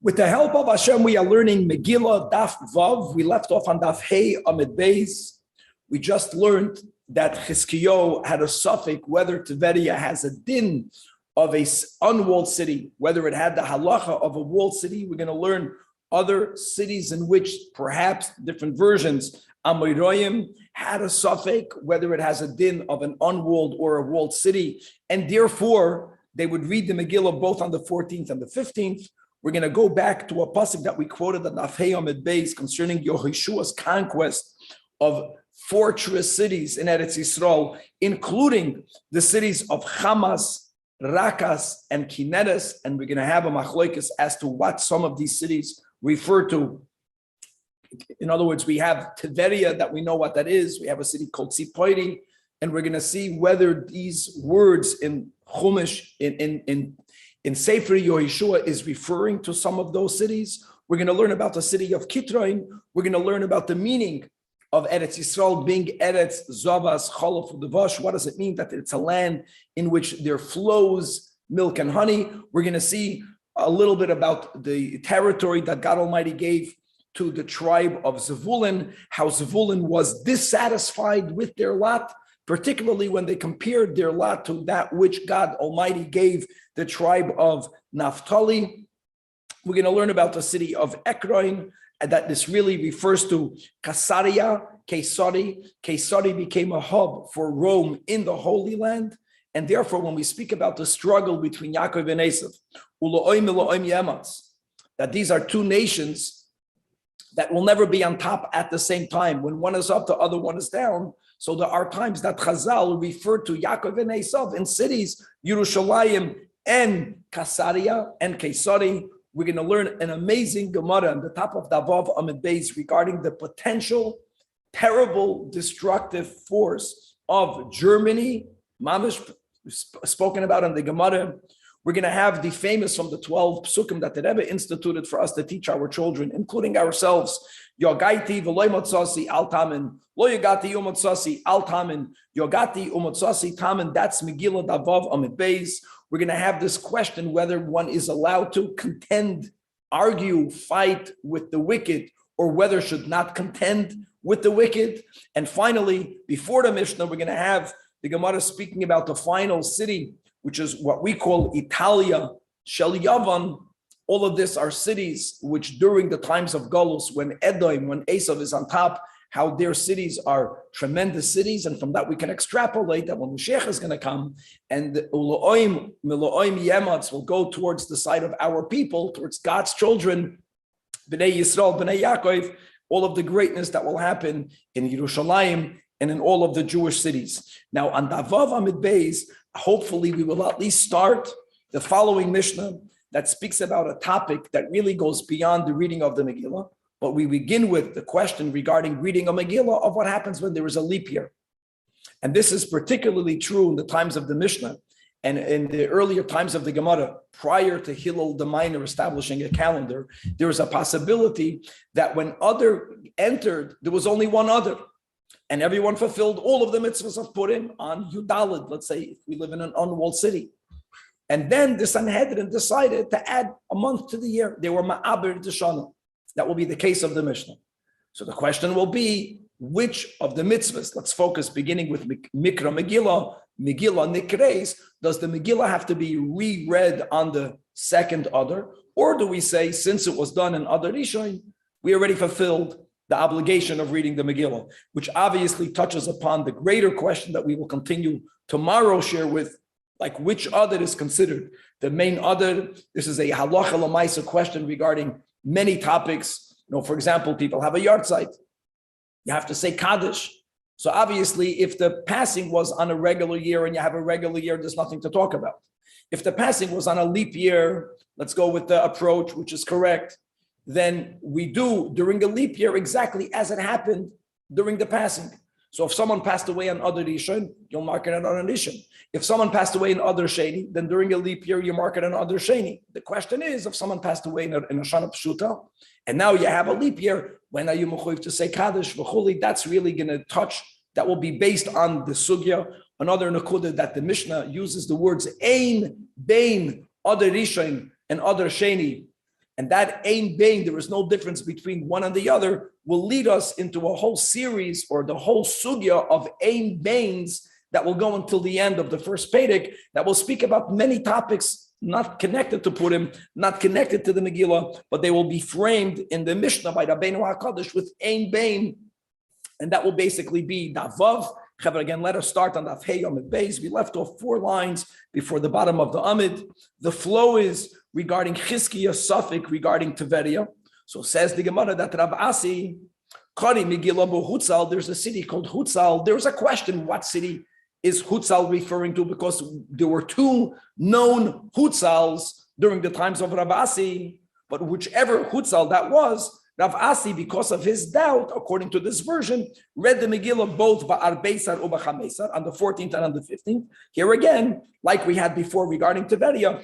With the help of Hashem, we are learning Megillah, Daf Vav. We left off on Daf Hey Amid Beis. We just learned that Chizkiyo had a suffix whether Tiberia has a din of a unwalled city, whether it had the halacha of a walled city. We're going to learn other cities in which perhaps different versions, Amoyroyim, had a suffix, whether it has a din of an unwalled or a walled city. And therefore, they would read the Megillah both on the 14th and the 15th. We're going to go back to a pasuk that we quoted on Daf Hey Amid Beis concerning Yehoshua's conquest of fortress cities in Eretz Yisrael, including the cities of Hamas, Rakas, and Kineres. And we're going to have a machlokes as to what some of these cities refer to. In other words, we have Tiberia, that we know what that is. We have a city called Tzipoiri, and we're going to see whether these words in Chumash, in Sefer Yehoshua, is referring to some of those cities. We're going to learn about the city of Kitroin. We're going to learn about the meaning of Eretz Yisrael being Eretz Zavas Cholof U'Devash. What does it mean that it's a land in which there flows milk and honey? We're going to see a little bit about the territory that God Almighty gave to the tribe of Zevulun, how Zevulun was dissatisfied with their lot, particularly when they compared their lot to that which God Almighty gave the tribe of Naphtali. We're going to learn about the city of Ekron, and that this really refers to Caesarea, Caesari. Caesari became a hub for Rome in the Holy Land. And therefore, when we speak about the struggle between Yaakov and Esav, that these are two nations that will never be on top at the same time. When one is up, the other one is down. So there are times that Chazal refer to Yaakov and Esav in cities, Yerushalayim and Caesarea and Caesari. We're going to learn an amazing Gemara on the top of Davav Amid Beis regarding the potential, terrible, destructive force of Germany, Mamish, spoken about in the Gemara. We're going to have the famous from the 12 psukim that the Rebbe instituted for us to teach our children, including ourselves. Yogaiti v'loy motzasi al tamin, lo yogati umotzasi al tamin, yogati umotzasi tamin. That's Megillah Davav Amid Beis. We're going to have this question whether one is allowed to contend, argue, fight with the wicked, or whether should not contend with the wicked. And finally, before the Mishnah, we're going to have the Gemara speaking about the final city, which is what we call Italia, Shel Yavan. All of this are cities which during the times of Golus, when Edom, when Esav is on top, how their cities are tremendous cities. And from that we can extrapolate that when Mashiach is going to come and the Uloim, Miloim Yemats will go towards the side of our people, towards God's children, B'nai Yisrael, B'nai Yaakov, all of the greatness that will happen in Yerushalayim and in all of the Jewish cities. Now on Davav Amid Beis, hopefully we will at least start the following Mishnah that speaks about a topic that really goes beyond the reading of the Megillah. But we begin with the question regarding reading a Megillah of what happens when there is a leap year. And this is particularly true in the times of the Mishnah and in the earlier times of the Gemara, prior to Hillel the Minor establishing a calendar. There was a possibility that when Adar entered, there was only one Adar. And everyone fulfilled all of the mitzvahs of Purim on Yudalid, let's say, if we live in an unwalled city. And then the Sanhedrin decided to add a month to the year. They were Ma'aber Deshana. That will be the case of the Mishnah. So the question will be, which of the mitzvahs, let's focus beginning with Mikra Megillah, Megillah Nikreis, does the Megillah have to be reread on the second Adar? Or do we say, since it was done in Adar Rishon, we already fulfilled the obligation of reading the Megillah, which obviously touches upon the greater question that we will continue tomorrow share with, like which Adar is considered the main Adar. This is a halacha l'maisa question regarding many topics. For example, people have a yahrzeit. You have to say Kaddish. So obviously, if the passing was on a regular year and you have a regular year, there's nothing to talk about. If the passing was on a leap year, let's go with the approach, which is correct, then we do during a leap year exactly as it happened during the passing. So if someone passed away on Adar Rishon, you'll mark it on Adar Rishon. If someone passed away in Adar Sheni, then during a leap year, you mark it on Adar Sheni. The question is, if someone passed away in a Shana Pshuta, and now you have a leap year, when are you mechuyev to say Kaddish, v'chuli? That's really going to touch, that will be based on the Sugya. Another Nakuda that the Mishnah uses the words Ein, Bein, Adar Rishon, and Adar Sheni. And that Ein Bain, there is no difference between one and the other, will lead us into a whole series or the whole sugya of Ein Bains that will go until the end of the first Perek, that will speak about many topics not connected to Purim, not connected to the Megillah, but they will be framed in the Mishnah by Rabbeinu HaKadosh with Ein Bain, and that will basically be Davav. Again, let us start on Daf Hey Amid Beis. We left off 4 lines before the bottom of the Amid. The flow is regarding Chizkiya Suffolk, regarding Tiveria. So says the Gemara that Rav Asi, Kari Megila Hutzal, there's a city called Hutzal. There's a question, what city is Hutzal referring to? Because there were 2 known Hutzals during the times of Rav Asi, but whichever Hutzal that was, Rav Asi, because of his doubt, according to this version, read the Megillah both Ba'ar Beisar or B'Chamesar on the 14th and on the 15th. Here again, like we had before regarding Tiveria,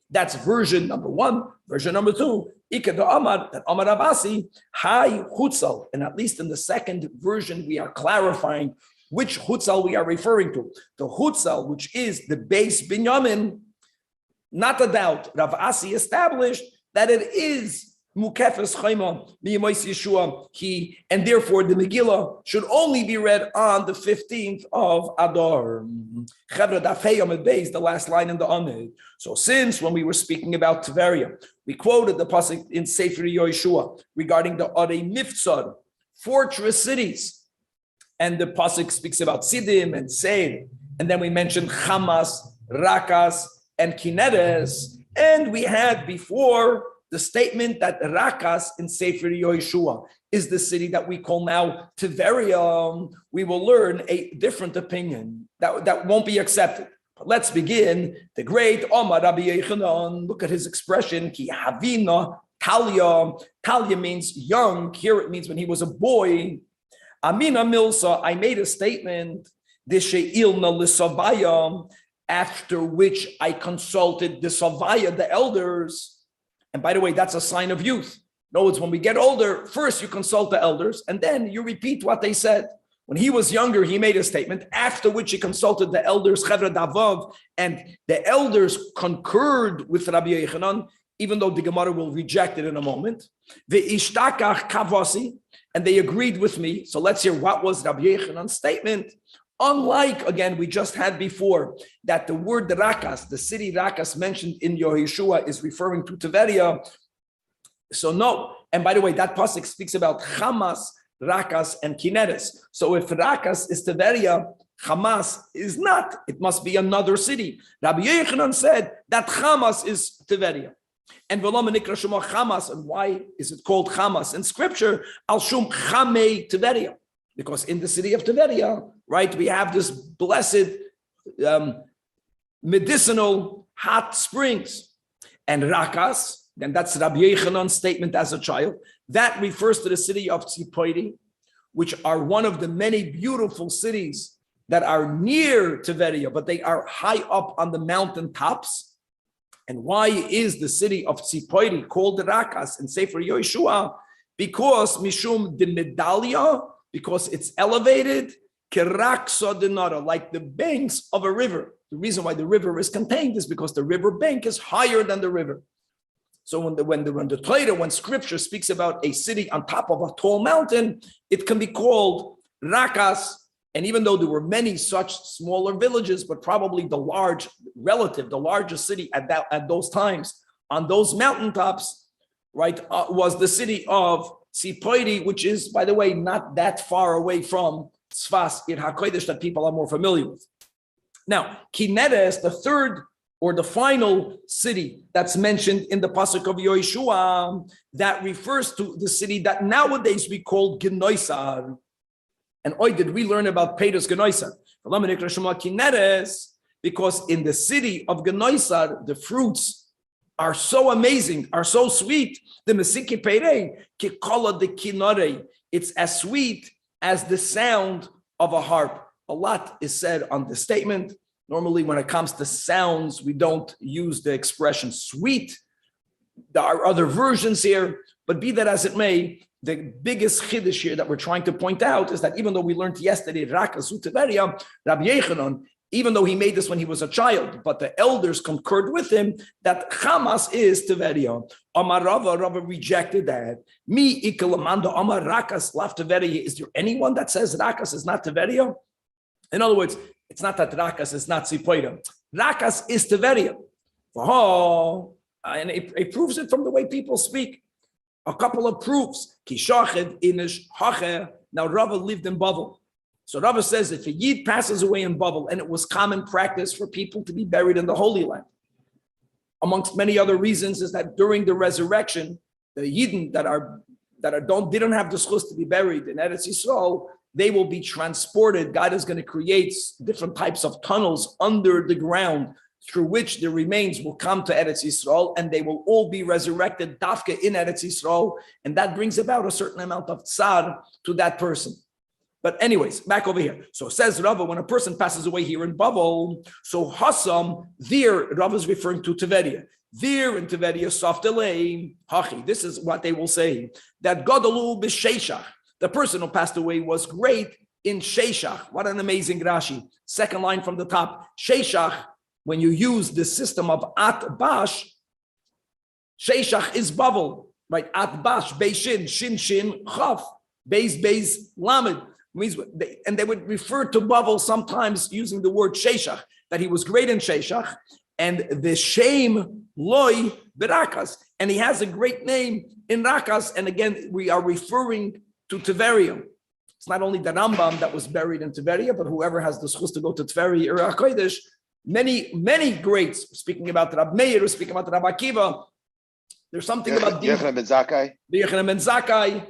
that's version number 1. Version number 2, that Amar Rav Asi, Hai Hutzal. And at least in the second version, we are clarifying which Hutzal we are referring to. The Hutzal, which is the base Binyamin. Not a doubt, Rav Asi established that it is Mukefes Chaima Miyamois Yeshua, and therefore the Megillah should only be read on the 15th of Adar. Chevra Daf Hey Amid Beis, the last line in the Amid. So since when we were speaking about Tiveria, we quoted the pasuk in Sefer Yeshua regarding the Arei Miftzar, fortress cities, and the pasuk speaks about Sidim and Seir, and then we mentioned Hamas, Rakas, and Kineres, and we had before the statement that Rakas in Sefer Yeshua is the city that we call now Tiveria. We will learn a different opinion that won't be accepted. But let's begin. The great Omar Rabbi Yechanan, look at his expression, Ki Havina Talia. Talia means young. Here it means when he was a boy. Amina Milsa, I made a statement, Disheilna Lisavaya, after which I consulted the Savaya, the elders. And by the way, that's a sign of youth. In other words, when we get older, first you consult the elders, and then you repeat what they said. When he was younger, he made a statement, after which he consulted the elders, Chevra Davav, and the elders concurred with Rabbi Yechanan, even though the Gemara will reject it in a moment. The Ishtakach Kavasi, and they agreed with me. So let's hear what was Rabbi Yechanan's statement. Unlike, again, we just had before that the word Rakas, the city Rakas mentioned in Yeshua is referring to Tiveria. So no, and by the way, that pasuk speaks about Hamas, Rakas, and Kineres. So if Rakas is Tiveria, Hamas is not. It must be another city. Rabbi Yechanan said that Hamas is Tiveria. And Hamas, and why is it called Hamas in scripture? Al Shum Chamei Tiveria. Because in the city of Tiveria, right, we have this blessed medicinal hot springs. And Rakas, then that's Rabbi Yechanan's statement as a child, that refers to the city of Tzipoiri, which are one of the many beautiful cities that are near Tiveria, but they are high up on the mountain tops. And why is the city of Tzipoiri called Rakas in Sefer Yeshua? Because Mishum de Medalia, because it's elevated, keraksa denara, like the banks of a river. The reason why the river is contained is because the river bank is higher than the river. So when scripture speaks about a city on top of a tall mountain, it can be called Rakas. And even though there were many such smaller villages, but probably the largest city at those times on those mountaintops, right, was the city of Tzipoiri, which is, by the way, not that far away from Tzfas, Ir HaKodesh, that people are more familiar with. Now, Kineres, the third or the final city that's mentioned in the pasuk of Yeshua, that refers to the city that nowadays we call Genoisar. And did we learn about Peres Genoisar? Kineres, because in the city of Genoisar, the fruits are so amazing, are so sweet. The Mesiki Peirei, Kikola de Kinore, it's as sweet as the sound of a harp. A lot is said on the statement. Normally, when it comes to sounds, we don't use the expression sweet. There are other versions here, but be that as it may, the biggest chiddush here that we're trying to point out is that even though we learned yesterday, Rakas Tiveria, Rabbi Yechanan even though he made this when he was a child, but the elders concurred with him that Hamas is Teveria. Amar Rava rejected that. Mi ikalamanda Amar Rakas laf Teveria. Is there anyone that says Rakas is not Teveria? In other words, it's not that Rakas is not Sipoida. Rakas is Teveria. Oh, and it proves it from the way people speak. A couple of proofs. Kishached inish hacher. Now Rava lived in Bavel. So Rava says if a Yid passes away in Bavel, and it was common practice for people to be buried in the Holy Land, amongst many other reasons, is that during the resurrection, the Yidden didn't have the schus to be buried in Eretz Yisrael, they will be transported. God is going to create different types of tunnels under the ground through which the remains will come to Eretz Yisrael, and they will all be resurrected dafka in Eretz Yisrael, and that brings about a certain amount of tsar to that person. But anyways, back over here. So says Rava, when a person passes away here in Bavel, so Hassan, there, Rava is referring to Teveria. There in Teveria, Softelei, Hachi. This is what they will say, that Godalu b'Sheshach, the person who passed away was great in Sheshach. What an amazing Rashi. Second line from the top. Sheshach, when you use the system of At-Bash, Sheshach is Bavel, right? At-Bash, Beishin, Shin, Shin, Chaf, Beis, Lamed. And they would refer to Bavel sometimes using the word Sheshach, that he was great in Sheshach, and the shame loy berakas, and he has a great name in Rakas. And again, we are referring to Teveria. It's not only the Rambam that was buried in Teveria, but whoever has the schus to go to Teveria or HaKodesh, many greats, speaking about Rab Meir, speaking about Rab Akiva, there's something about Yochanan ben Zakkai,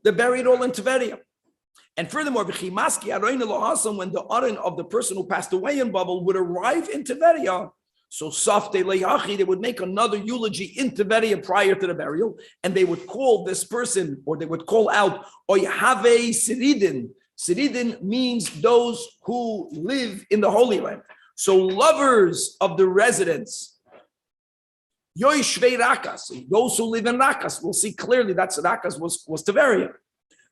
they're buried all in Teveria. And furthermore, when the Aron of the person who passed away in Bavel would arrive in Teveria, so Safte Leyachi, they would make another eulogy in Teveria prior to the burial, and they would call this person, or they would call out, Oyhave Siridin. Siridin means those who live in the Holy Land. So lovers of the residents, Yoishvei Rakas, those who live in Rakas, we'll see clearly that's Rakas was Teveria.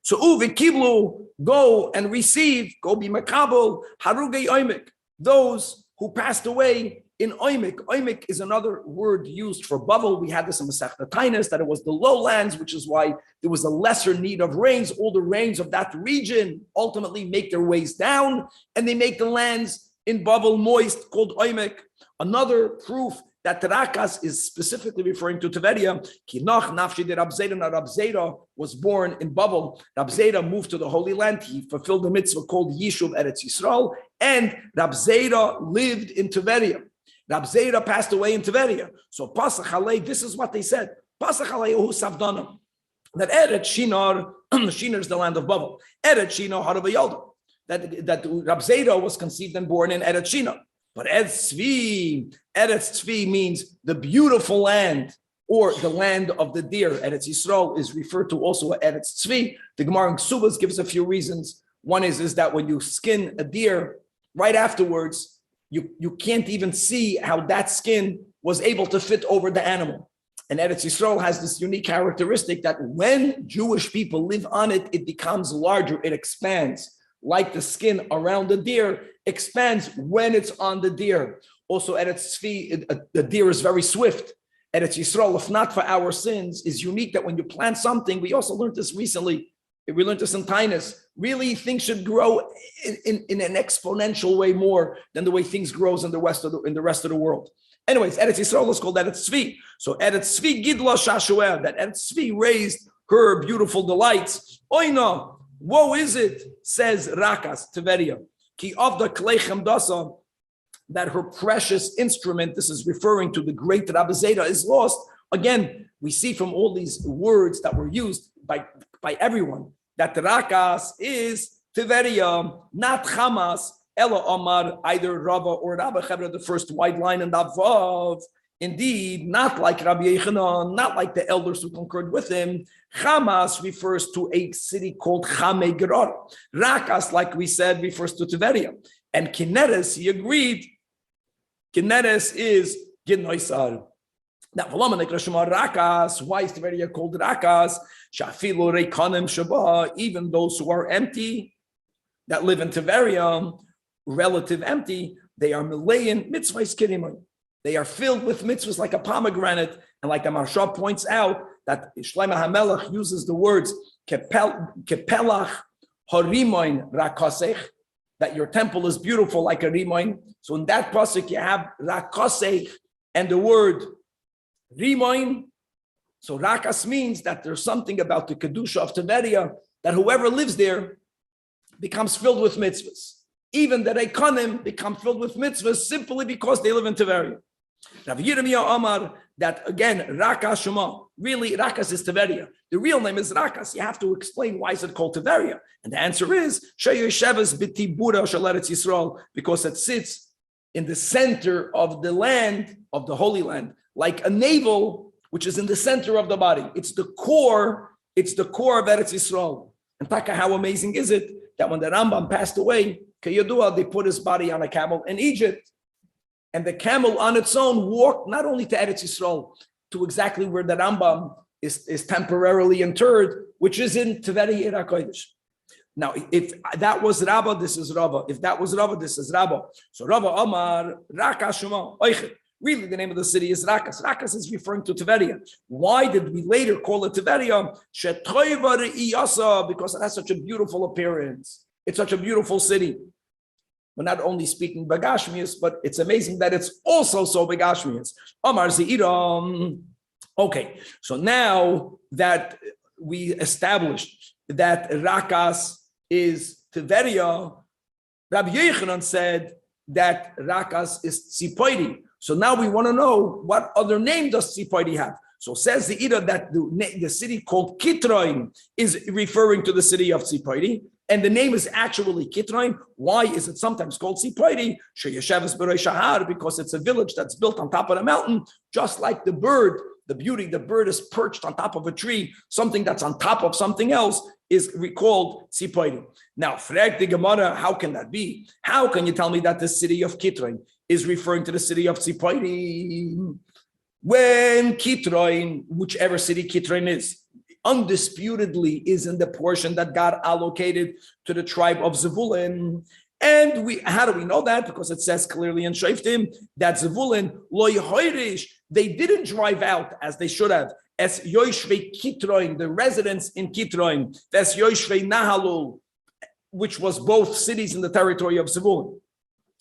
So Uvi Kiblu, go and receive, go be Makabel, Harugei Oimik, those who passed away in Oimik. Oimik is another word used for Bavel. We had this in Masechta Tainis, that it was the lowlands, which is why there was a lesser need of rains. All the rains of that region ultimately make their ways down, and they make the lands in Bavel moist, called Oimik. Another proof that Rakas is specifically referring to Teveria. Kinach nafshi de Rab Zera was born in Bavel. Rab Zera moved to the Holy Land. He fulfilled the mitzvah called Yishuv Eretz Yisrael, and Rab Zera lived in Teveria. Rab Zera passed away in Teveria. So Pasach Alei, this is what they said. Pasach Alei Uhu Savdana. That Eretz Shinar, Shinar is the land of Bavel. Eretz Shinar Haravayalda. That Rab Zera was conceived and born in Eretz Shinar. But Eretz Tzvi means the beautiful land, or the land of the deer. Eretz Yisrael is referred to also as Eretz Tzvi. The Gemara in Ksubas gives a few reasons. One is that when you skin a deer, right afterwards, you can't even see how that skin was able to fit over the animal. And Eretz Yisrael has this unique characteristic that when Jewish people live on it, it becomes larger, it expands. Like the skin around the deer expands when it's on the deer. Also, Eretz Tzvi, the deer is very swift. Eretz Yisrael, if not for our sins, is unique that when you plant something, we also learned this recently, we learned this in Tainus, really things should grow in an exponential way more than the way things grows in the rest of the world. Anyways, Eretz Yisrael is called Eretz Tzvi. So Eretz Tzvi Gidla Shashuel, that Eretz Tzvi raised her beautiful delights. Oina, woe is it, says Rakas, Teveria, ki of the Kleichem Dasa, that her precious instrument, this is referring to the great Rabbi Zera, is lost. Again, we see from all these words that were used by everyone, that Rakas is Teveria, not Hamas, Ela Omar, either Rava or Rabbi Chevra, the first wide line inAvav. Indeed, not like Rabbi Yechanan, not like the elders who concurred with him. Hamas refers to a city called Chame Gerar. Rakas, like we said, refers to Teveria. And Kineres, he agreed, Kineres is Ginoisar. Now, Rakas, why is Teveria called Rakas? Shafilu Reikanim Shaba, even those who are empty, that live in Teveria, relative empty, they are Malayan mitzvahs kirimon. They are filled with mitzvahs like a pomegranate. And like the Maharsha points out, that Shlomo HaMelech uses the words kepelach harimoin rakosech, that your temple is beautiful like a rimoin. So in that pasuk you have rakosech and the word rimoin. So rakas means that there's something about the kedusha of Tiberia that whoever lives there becomes filled with mitzvahs. Even the Reikanim become filled with mitzvahs simply because they live in Tiberia. Rav Yirmiyah Amar, that again, Rakas Shema, really Rakas is Tiberia. The real name is Rakas. You have to explain why is it called Tiberia. And the answer is, Sheyeshevas b'tibura shel Eretz Yisrael, because it sits in the center of the land, of the Holy Land, like a navel, which is in the center of the body. It's the core of Eretz Yisrael. And Taka, how amazing is it that when the Rambam passed away, Kayadua, they put his body on a camel in Egypt. And the camel on its own walked not only to Eretz Yisrael, to exactly where the Rambam is temporarily interred, which is in Tiberia Ir HaKodesh. Now, if that was Rabba, this is Rabba. If that was Rabba, this is Rabba. So Rabba Amar, Rakas Shema, Oichet. Really, the name of the city is Rakas. Rakas is referring to Tiberia. Why did we later call it Tiberia? Because it has such a beautiful appearance. It's such a beautiful city. We're not only speaking Bagashmius, but it's amazing that it's also so Bagashmius. Amar Ze'iram. Okay, so now that we established that Rakas is Tiberia, Rabbi Yochanan said that Rakas is Tzipoidi. So now we want to know what other name does Tzipoidi have. So says the Ida that the city called Kitroim is referring to the city of Tzipoidi, and the name is actually Kitroim. Why is it sometimes called Tzipoidi? Sheyeshevas b'rei shahar, because it's a village that's built on top of a mountain, just like the bird, the beauty, the bird is perched on top of a tree, something that's on top of something else is recalled Tzipoidi. Now, frag the Gemara, how can that be? How can you tell me that the city of Kitroim is referring to the city of Tzipoidi? When Kitroim, whichever city Kitroim is, undisputedly is in the portion that God allocated to the tribe of Zevulun. And how do we know that? Because it says clearly in Shoftim that Zevulun, lo yehoirish, they didn't drive out as they should have. As Yoshvei Kitroim, the residents in Kitroim, as Yoshvei Nahalul, which was both cities in the territory of Zevulun.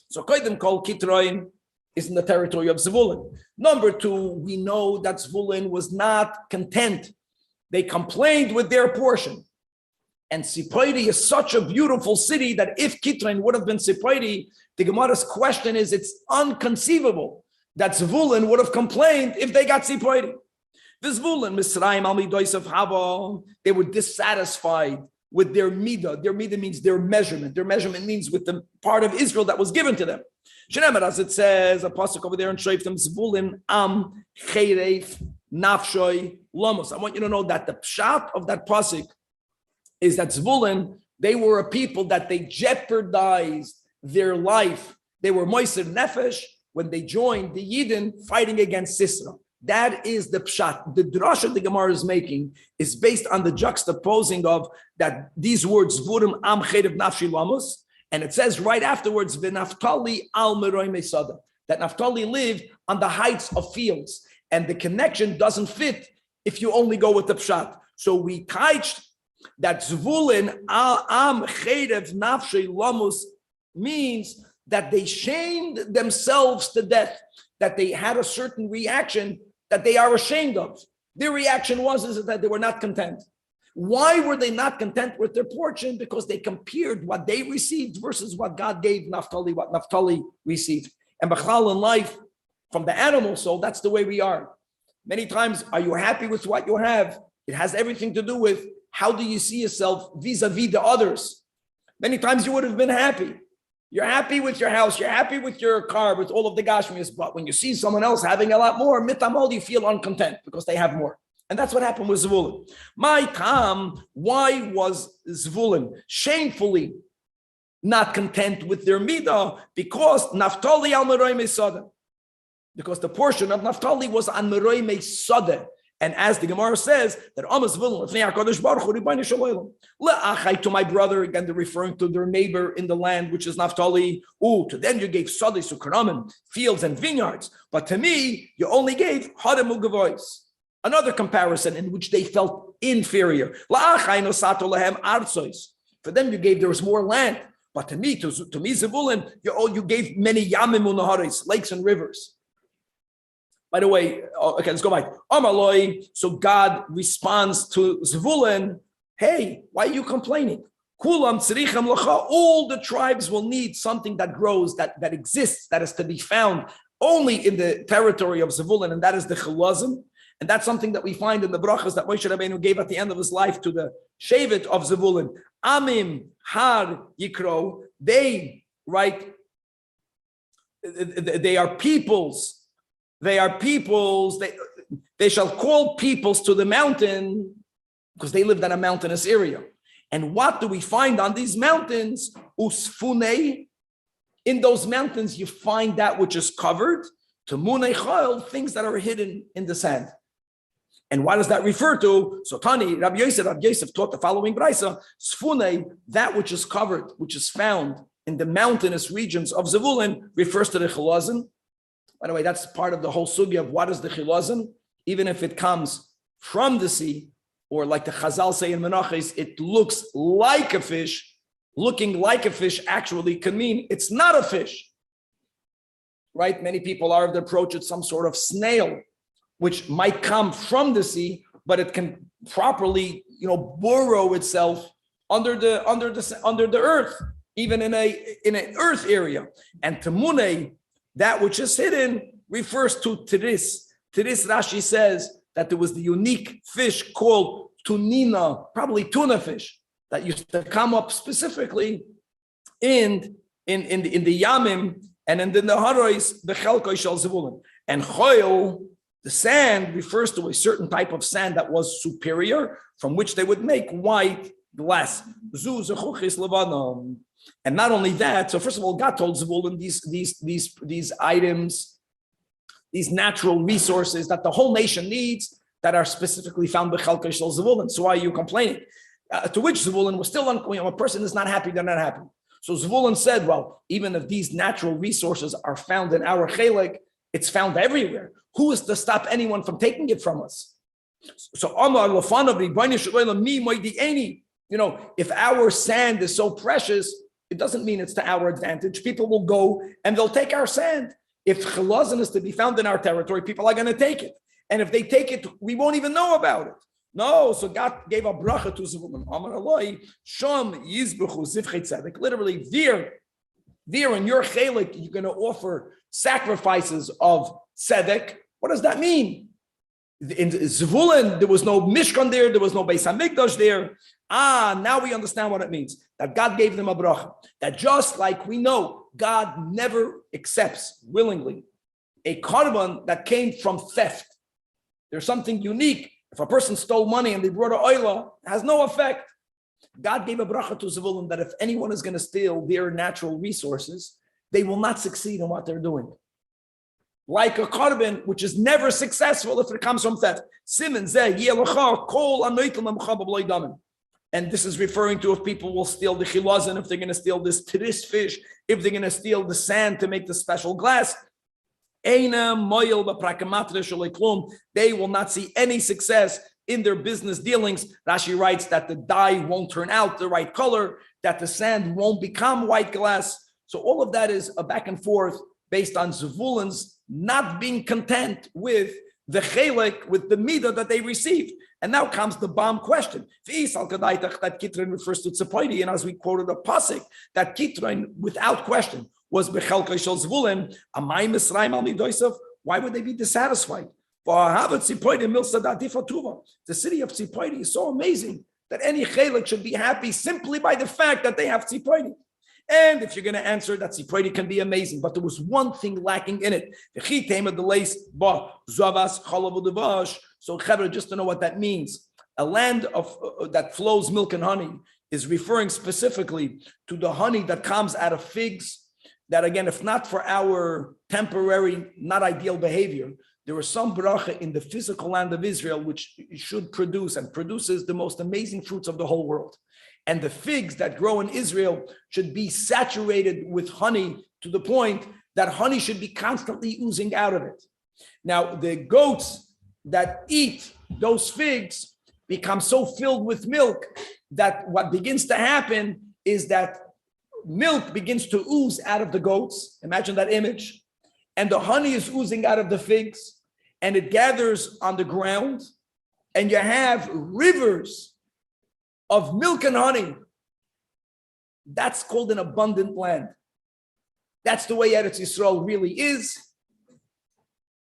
So Koidim called Kitroim is in the territory of Zevulun. Number two, we know that Zevulun was not content. They complained with their portion. And Tzipoidi is such a beautiful city that if Kitroim would have been Tzipoidi, the Gemara's question is, it's unconceivable that Zevulun would have complained if they got Tzipoidi. Zevulun, Misraim, Al Midois of Hava, they were dissatisfied with their midah. Their midah means their measurement. Their measurement means with the part of Israel that was given to them. Shenemer, as it says, a pasuk over there in Shoftim, Zevulun, Am, Chereif, Nafshoi, Lamos. I want you to know that the pshat of that pasuk is that Zevulun, they were a people that they jeopardized their life. They were moiser nefesh when they joined the Yidden fighting against Sisera. That is the pshat. The drasha the Gemara is making is based on the juxtaposing of that these words Zvurim Am Cherev Nafshi Lamos, and it says right afterwards V'Naftali Al Meroi Mesada, that Naftali lived on the heights of fields, and the connection doesn't fit if you only go with the pshat. So we taiched that Zvulin Am Cherev Nafshi Lamos means that they shamed themselves to death, that they had a certain reaction that they are ashamed of. Their reaction is that they were not content. Why were they not content with their portion? Because they compared what they received versus what God gave Naphtali, what Naphtali received. And B'chlal in life, from the animal soul, that's the way we are. Many times, are you happy with what you have? It has everything to do with how do you see yourself vis-a-vis the others. Many times you would have been happy. You're happy with your house, you're happy with your car, with all of the gashmias, but when you see someone else having a lot more, mitamol, you feel uncontent because they have more. And that's what happened with Zvulun. My Tam, why was Zvulun shamefully not content with their midah? Because Naftali al Meroi Mesada. Because the portion of Naftali was on Meroi Mesada. And as the Gemara says, that to my brother, again, they're referring to their neighbor in the land, which is Naphtali. To them you gave Sadis Ukramim, fields and vineyards. But to me, you only gave Hadam Ugavois. Another comparison in which they felt inferior. For them, you gave, there was more land. But to me, Zevulun, you gave many Yamim Unaharis, lakes and rivers. By the way, okay, let's go back. Amaloi, so God responds to Zevulun, hey, why are you complaining? Kulam tzricham lacha, all the tribes will need something that grows, that exists, that is to be found only in the territory of Zevulun, and that is the chilazim. And that's something that we find in the brachas that Moshe Rabbeinu gave at the end of his life to the Shevet of Zevulun. Amim har yikro, they, right, they are peoples. They are peoples. They shall call peoples to the mountain because they lived in a mountainous area. And what do we find on these mountains? Usfunei. In those mountains, you find that which is covered. To munei chayil, things that are hidden in the sand. And what does that refer to? So Tani, Rabbi Yosef taught the following brayso: Sfunei, that which is covered, which is found in the mountainous regions of Zevulun, refers to the chilazim. By the way, that's part of the whole sugya of what is the chilazim. Even if it comes from the sea, or like the Chazal say in Menachos, it looks like a fish. Looking like a fish actually can mean it's not a fish. Right? Many people are of the approach it's some sort of snail, which might come from the sea, but it can properly, burrow itself under the earth, even in an earth area. And Tamune, that which is hidden, refers to Tiris. Tiris, Rashi says that there was the unique fish called tunina, probably tuna fish, that used to come up specifically in the Yamim and in the Naharos, the Chelkoi Shel Zevulun. And Choil, the sand, refers to a certain type of sand that was superior, from which they would make white glass. And not only that, so first of all, God told Zevulun these items, these natural resources that the whole nation needs, that are specifically found by Chelkei Shel Zevulun. So why are you complaining? To which Zevulun was still unclear. A person is not happy, they're not happy. So Zevulun said, well, even if these natural resources are found in our Chelek, it's found everywhere. Who is to stop anyone from taking it from us? So Amar Lafanav, if our sand is so precious, it doesn't mean it's to our advantage. People will go and they'll take our sand. If chilazon is to be found in our territory, people are going to take it. And if they take it, we won't even know about it. No, so God gave a bracha to Zevulun. Amar Eloi, Shom Yizbechu Zivchei Tzedek. Literally, there in your chelik, you're going to offer sacrifices of tzedek. What does that mean? In Zevulun, there was no Mishkan there was no Beis HaMikdash there. Now we understand what it means. That God gave them a bracha. That just like we know, God never accepts willingly a korban that came from theft. There's something unique. If a person stole money and they brought a oila, it has no effect. God gave a bracha to Zevulun that if anyone is going to steal their natural resources, they will not succeed in what they're doing. Like a korban, which is never successful if it comes from theft. And this is referring to if people will steal the chilazon, if they're going to steal this tiris fish, if they're going to steal the sand to make the special glass. They will not see any success in their business dealings. Rashi writes that the dye won't turn out the right color, that the sand won't become white glass. So all of that is a back and forth based on Zevulun's not being content with the chelek, with the midah that they received. And now comes the bomb question. That Kitron refers to Tzepoidi, and as we quoted a pasuk, that Kitron, without question, was Bechelkei Shel Zevulun. Why would they be dissatisfied? The city of Tzepoidi is so amazing that any chelek should be happy simply by the fact that they have Tzepoidi. And if you're going to answer that Tzepoidi can be amazing, but there was one thing lacking in it. So just to know what that means, a land of that flows milk and honey is referring specifically to the honey that comes out of figs, that again, if not for our temporary, not ideal behavior, there was some bracha in the physical land of Israel which should produce and produces the most amazing fruits of the whole world. And the figs that grow in Israel should be saturated with honey to the point that honey should be constantly oozing out of it. Now, the goats that eat those figs become so filled with milk that what begins to happen is that milk begins to ooze out of the goats. Imagine that image. And the honey is oozing out of the figs, and it gathers on the ground, and you have rivers of milk and honey. That's called an abundant land. That's the way Eretz Yisrael really is,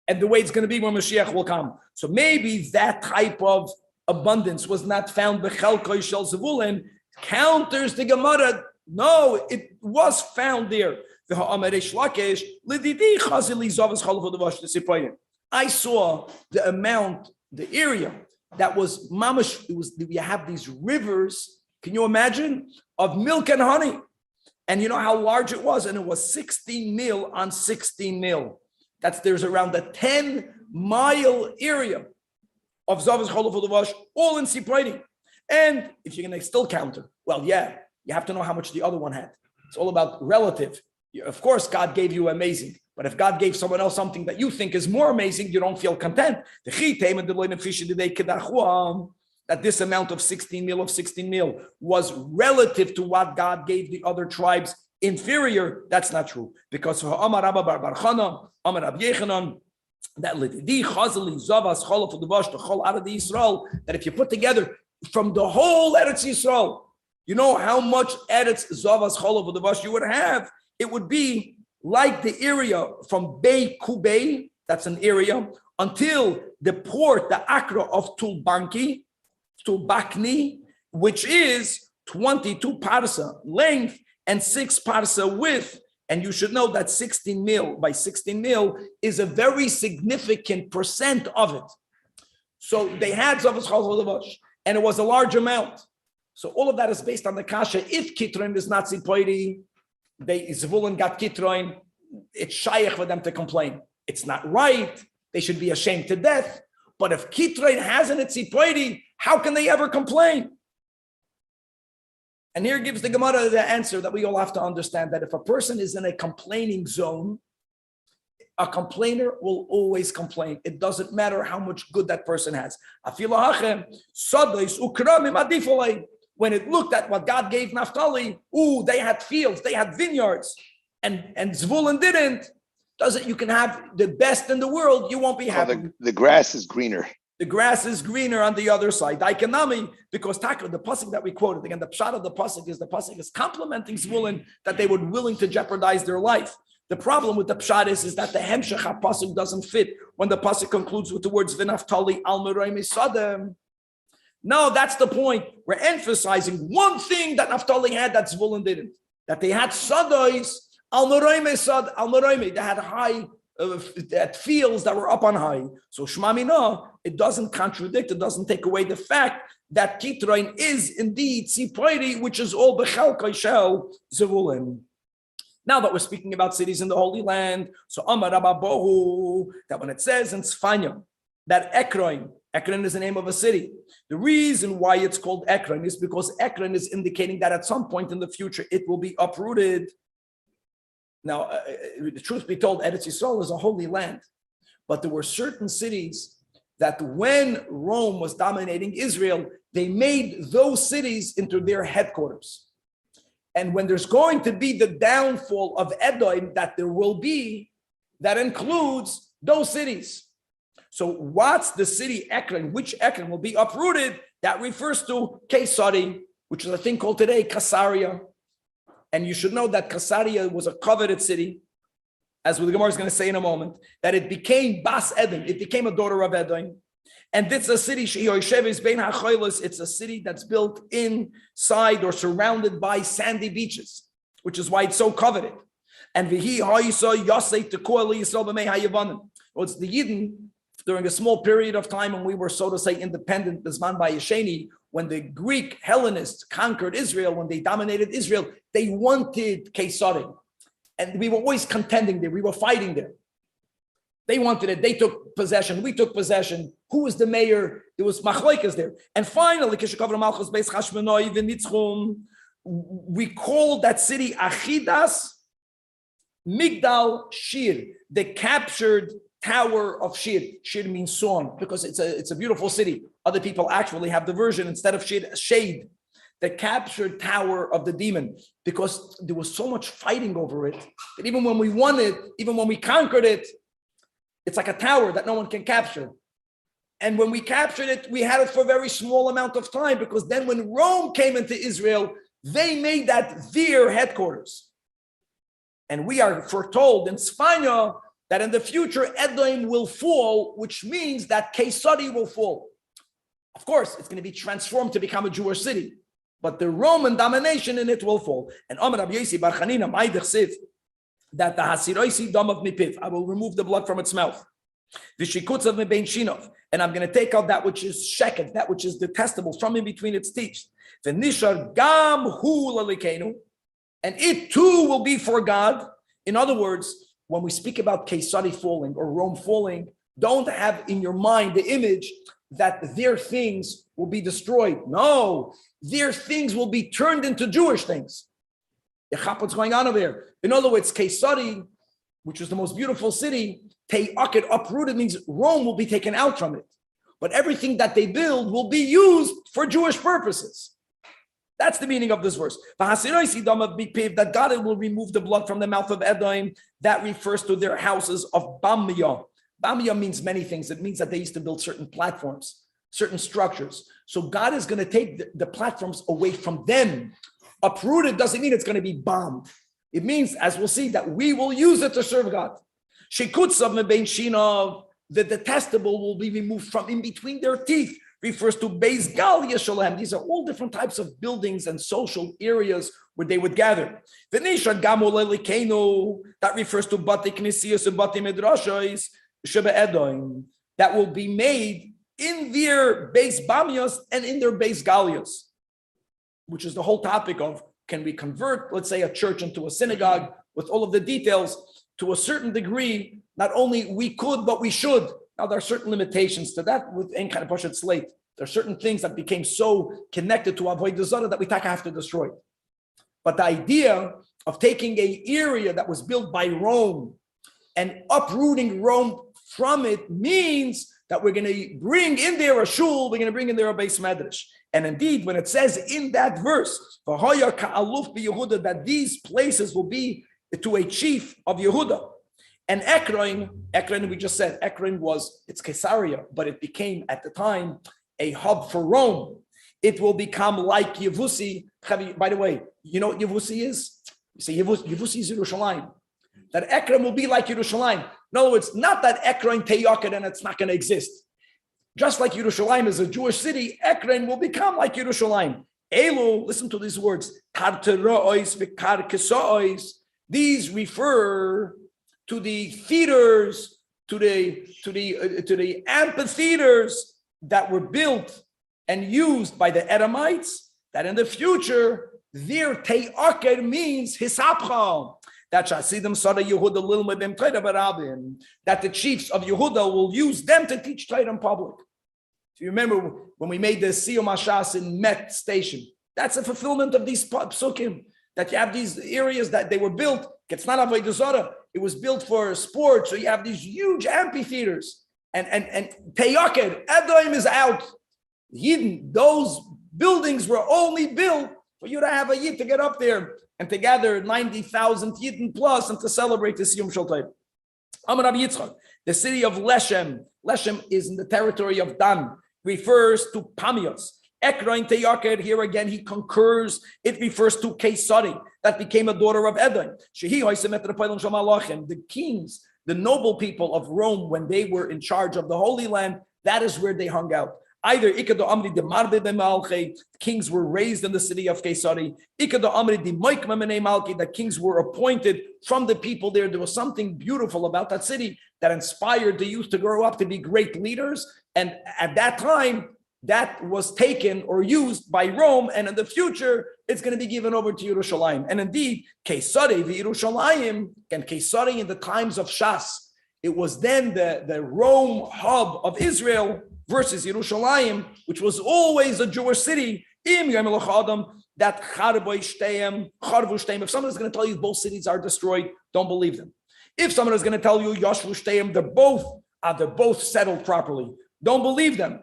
and the way it's going to be when Mashiach will come. So maybe that type of abundance was not found b'chelkoi shel Zevulun, counters the Gemara. No, it was found there. I saw the amount, the area that was mamash. You have these rivers. Can you imagine, of milk and honey? And you know how large it was, and it was 16 mil on 16 mil. There's around a 10-mile area of Zavas Cholov Udavash, all in Sipraini. And if you're going to still counter, well, yeah, you have to know how much the other one had. It's all about relative. Of course, God gave you amazing, but if God gave someone else something that you think is more amazing, you don't feel content. That this amount of 16 mil was relative to what God gave the other tribes inferior. That's not true, because for Amar Rabba Bar Bar Chana, Amar Rab Yechanan, that if you put together from the whole Eretz Yisrael, you know how much Eretz Zavas Cholav Udavash you would have? It would be like the area from Bei Kubei, that's an area, until the port, the Accra of Tulbanki, which is 22 parsa length and 6 parsa width. And you should know that 16 mil by 16 mil is a very significant percent of it. So they had Zavas Cholav Udavash, and it was a large amount. So all of that is based on the kasha. If Kitroin is not Sipoiri, Zvulun got Kitroin, it's shaykh for them to complain. It's not right. They should be ashamed to death. But if Kitroin hasn't its Sipoiri, how can they ever complain? And here gives the Gemara the answer that we all have to understand, that if a person is in a complaining zone, a complainer will always complain. It doesn't matter how much good that person has. When it looked at what God gave Naphtali, they had fields, they had vineyards, and Zvulun didn't. You can have the best in the world, you won't be happy. The grass is greener. The grass is greener on the other side. Daikanami, because the pasuk that we quoted, again, the pshat of the pasuk is complimenting Zvulun that they were willing to jeopardize their life. The problem with the pshat is that the hemshech pasuk doesn't fit when the pasuk concludes with the words v'naftali al meroy misadem. No, that's the point. We're emphasizing one thing that Naphtali had that Zvulun didn't. That they had sadois al meroy misad al meroy. They had high, at fields that were up on high. So Shmamina, it doesn't contradict, it doesn't take away the fact that Kitroin is indeed Sipoiri, which is all Bechal Kaishel Zvulun. Now that we're speaking about cities in the Holy Land, so Amar Rabba Bohu, that when it says in Tzfanya, that Ekron is the name of a city. The reason why it's called Ekron is because Ekron is indicating that at some point in the future, it will be uprooted. Now, the truth be told, Eretz Yisrael is a holy land, but there were certain cities that when Rome was dominating Israel, they made those cities into their headquarters. And when there's going to be the downfall of Edom that there will be, that includes those cities. So what's the city Ekron? Which Ekron will be uprooted? That refers to Kesari, which is a thing called today Caesarea. And you should know that Caesarea was a coveted city, as the Gemara is going to say in a moment, that it became Bas Edom, it became a daughter of Edom. And it's a city, it's a city that's built inside or surrounded by sandy beaches, which is why it's so coveted. And it's the Yidden, during a small period of time when we were, so to say, independent, Bisman by Yesheni, when the Greek Hellenists conquered Israel, when they dominated Israel, they wanted Kesari. And we were always contending there. We were fighting there. They wanted it. They took possession. We took possession. Who was the mayor? There was machloikas there. And finally, we called that city Achidas Migdal Shir, the captured tower of Shir. Shir means song because it's a beautiful city. Other people actually have the version instead of Shir, shade. The captured tower of the demon, because there was so much fighting over it that even when we won it, even when we conquered it, it's like a tower that no one can capture. And when we captured it, we had it for a very small amount of time, because then when Rome came into Israel, they made that their headquarters. And we are foretold in Sfanya that in the future, Edom will fall, which means that Caesarea will fall. Of course, it's going to be transformed to become a Jewish city, but the Roman domination in it will fall. And Amar Rabbi Yosi Bar Chanina, that the Hasiroisi dam of Mipiv, I will remove the blood from its mouth. V'shikutz of Mebein Shinov, and I'm going to take out that which is sheket, that which is detestable from in between its teeth. V'nishar gam hu lalikenu, and it too will be for God. In other words, when we speak about Caesarea falling or Rome falling, don't have in your mind the image that their things will be destroyed. No, their things will be turned into Jewish things. What's going on over there? In other words, Caesarea, which was the most beautiful city, Te'aket, uprooted, means Rome will be taken out from it. But everything that they build will be used for Jewish purposes. That's the meaning of this verse. That God will remove the blood from the mouth of Edom. That refers to their houses of Bamiyah. Bamiyah means many things. It means that they used to build certain platforms, certain structures. So God is going to take the platforms away from them. Uprooted doesn't mean it's going to be bombed. It means, as we'll see, that we will use it to serve God. The detestable will be removed from in between their teeth. Refers to Beis Galia Shalem. These are all different types of buildings and social areas where they would gather. That refers to Bati Knesias and Bati Midrashos Sheba Edom, that will be made in their Beis Bamios and in their Beis Galias, which is the whole topic of, can we convert, let's say, a church into a synagogue, with all of the details. To a certain degree, not only we could, but we should. Now, there are certain limitations to that with any kind of Pashat slate. There are certain things that became so connected to Avodah Zarah that we have to destroy. But the idea of taking an area that was built by Rome and uprooting Rome from it means that we're going to bring in there a shul, we're going to bring in there a Beis Medrash. And indeed, when it says in that verse, that these places will be to a chief of Yehuda. And Ekron, we just said, Ekron it's Caesarea, but it became at the time a hub for Rome. It will become like Yevusi. By the way, you know what Yevusi is? You say Yevusi is Yerushalayim. That Ekron will be like Yerushalayim. In other words, not that Ekron Teyaket and it's not going to exist. Just like Yerushalayim is a Jewish city, Ekron will become like Yerushalayim. Elu, listen to these words. These refer to the theaters, to the amphitheaters that were built and used by the Edomites, that in the future, their te'aker means hisapcha. That the chiefs of Yehuda will use them to teach Torah in public. If you remember when we made the Siyum Hashas in Met Station, that's a fulfillment of these psukim, that you have these areas that they were built. It's not Avodah Zarah. It was built for sport. So you have these huge amphitheaters. And Te'aker, Edom is out. Yidden, those buildings were only built for you to have a Yid to get up there and to gather 90,000 Yidden plus and to celebrate the Siyum Shel Torah. Amar Rabbi Yitzchak, the city of Leshem. Leshem is in the territory of Dan. Refers to Pamios. Ekron Te'aker, here again he concurs. It refers to Caesarea, that became a daughter of Edom. The kings, the noble people of Rome, when they were in charge of the Holy Land, that is where they hung out. Either the kings were raised in the city of Caesarea, the kings were appointed from the people there. There was something beautiful about that city that inspired the youth to grow up to be great leaders. And at that time, that was taken or used by Rome, and in the future, it's going to be given over to Yerushalayim. And indeed, Caesarea, the Yerushalayim, and Caesarea in the times of Shas, it was then the Rome hub of Israel versus Yerushalayim, which was always a Jewish city. That if someone is going to tell you both cities are destroyed, don't believe them. If someone is going to tell you Yashvu Shteim, they're both settled properly, don't believe them,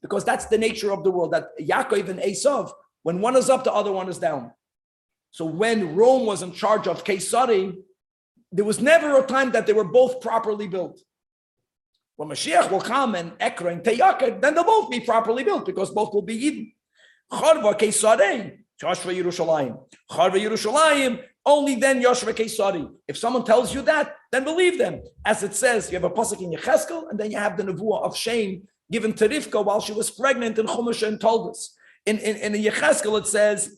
because that's the nature of the world. That Yaakov and Esav, when one is up, the other one is down. So when Rome was in charge of Caesarea, there was never a time that they were both properly built. When Mashiach will come and Ekra and Teyakad, then they'll both be properly built because both will be Eden. Charva Caesarea, Joshua Yerushalayim. Charva Yerushalayim, only then Yoshua Caesarea. If someone tells you that, then believe them. As it says, you have a pasuk in Yecheskel, and then you have the nevuah of shame given to Rivka while she was pregnant in Chumash and told us. In Yecheskel it says,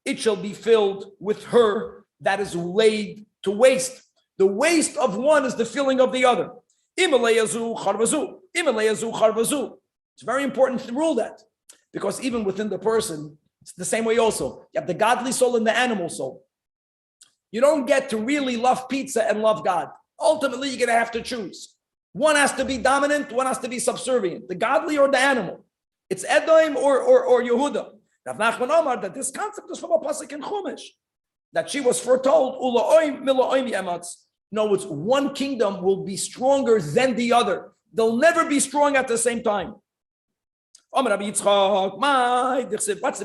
it shall be filled with her that is laid to waste. The waste of one is the filling of the other. It's very important to rule that, because even within the person, it's the same way also. You have the godly soul and the animal soul. You don't get to really love pizza and love God. Ultimately, you're going to have to choose. One has to be dominant, one has to be subservient, the godly or the animal. It's Edom or Yehuda. Rav Nachman Omar, that this concept is from a pasuk in Chumash, that she was foretold, no, it's one kingdom will be stronger than the other. They'll never be strong at the same time. What's the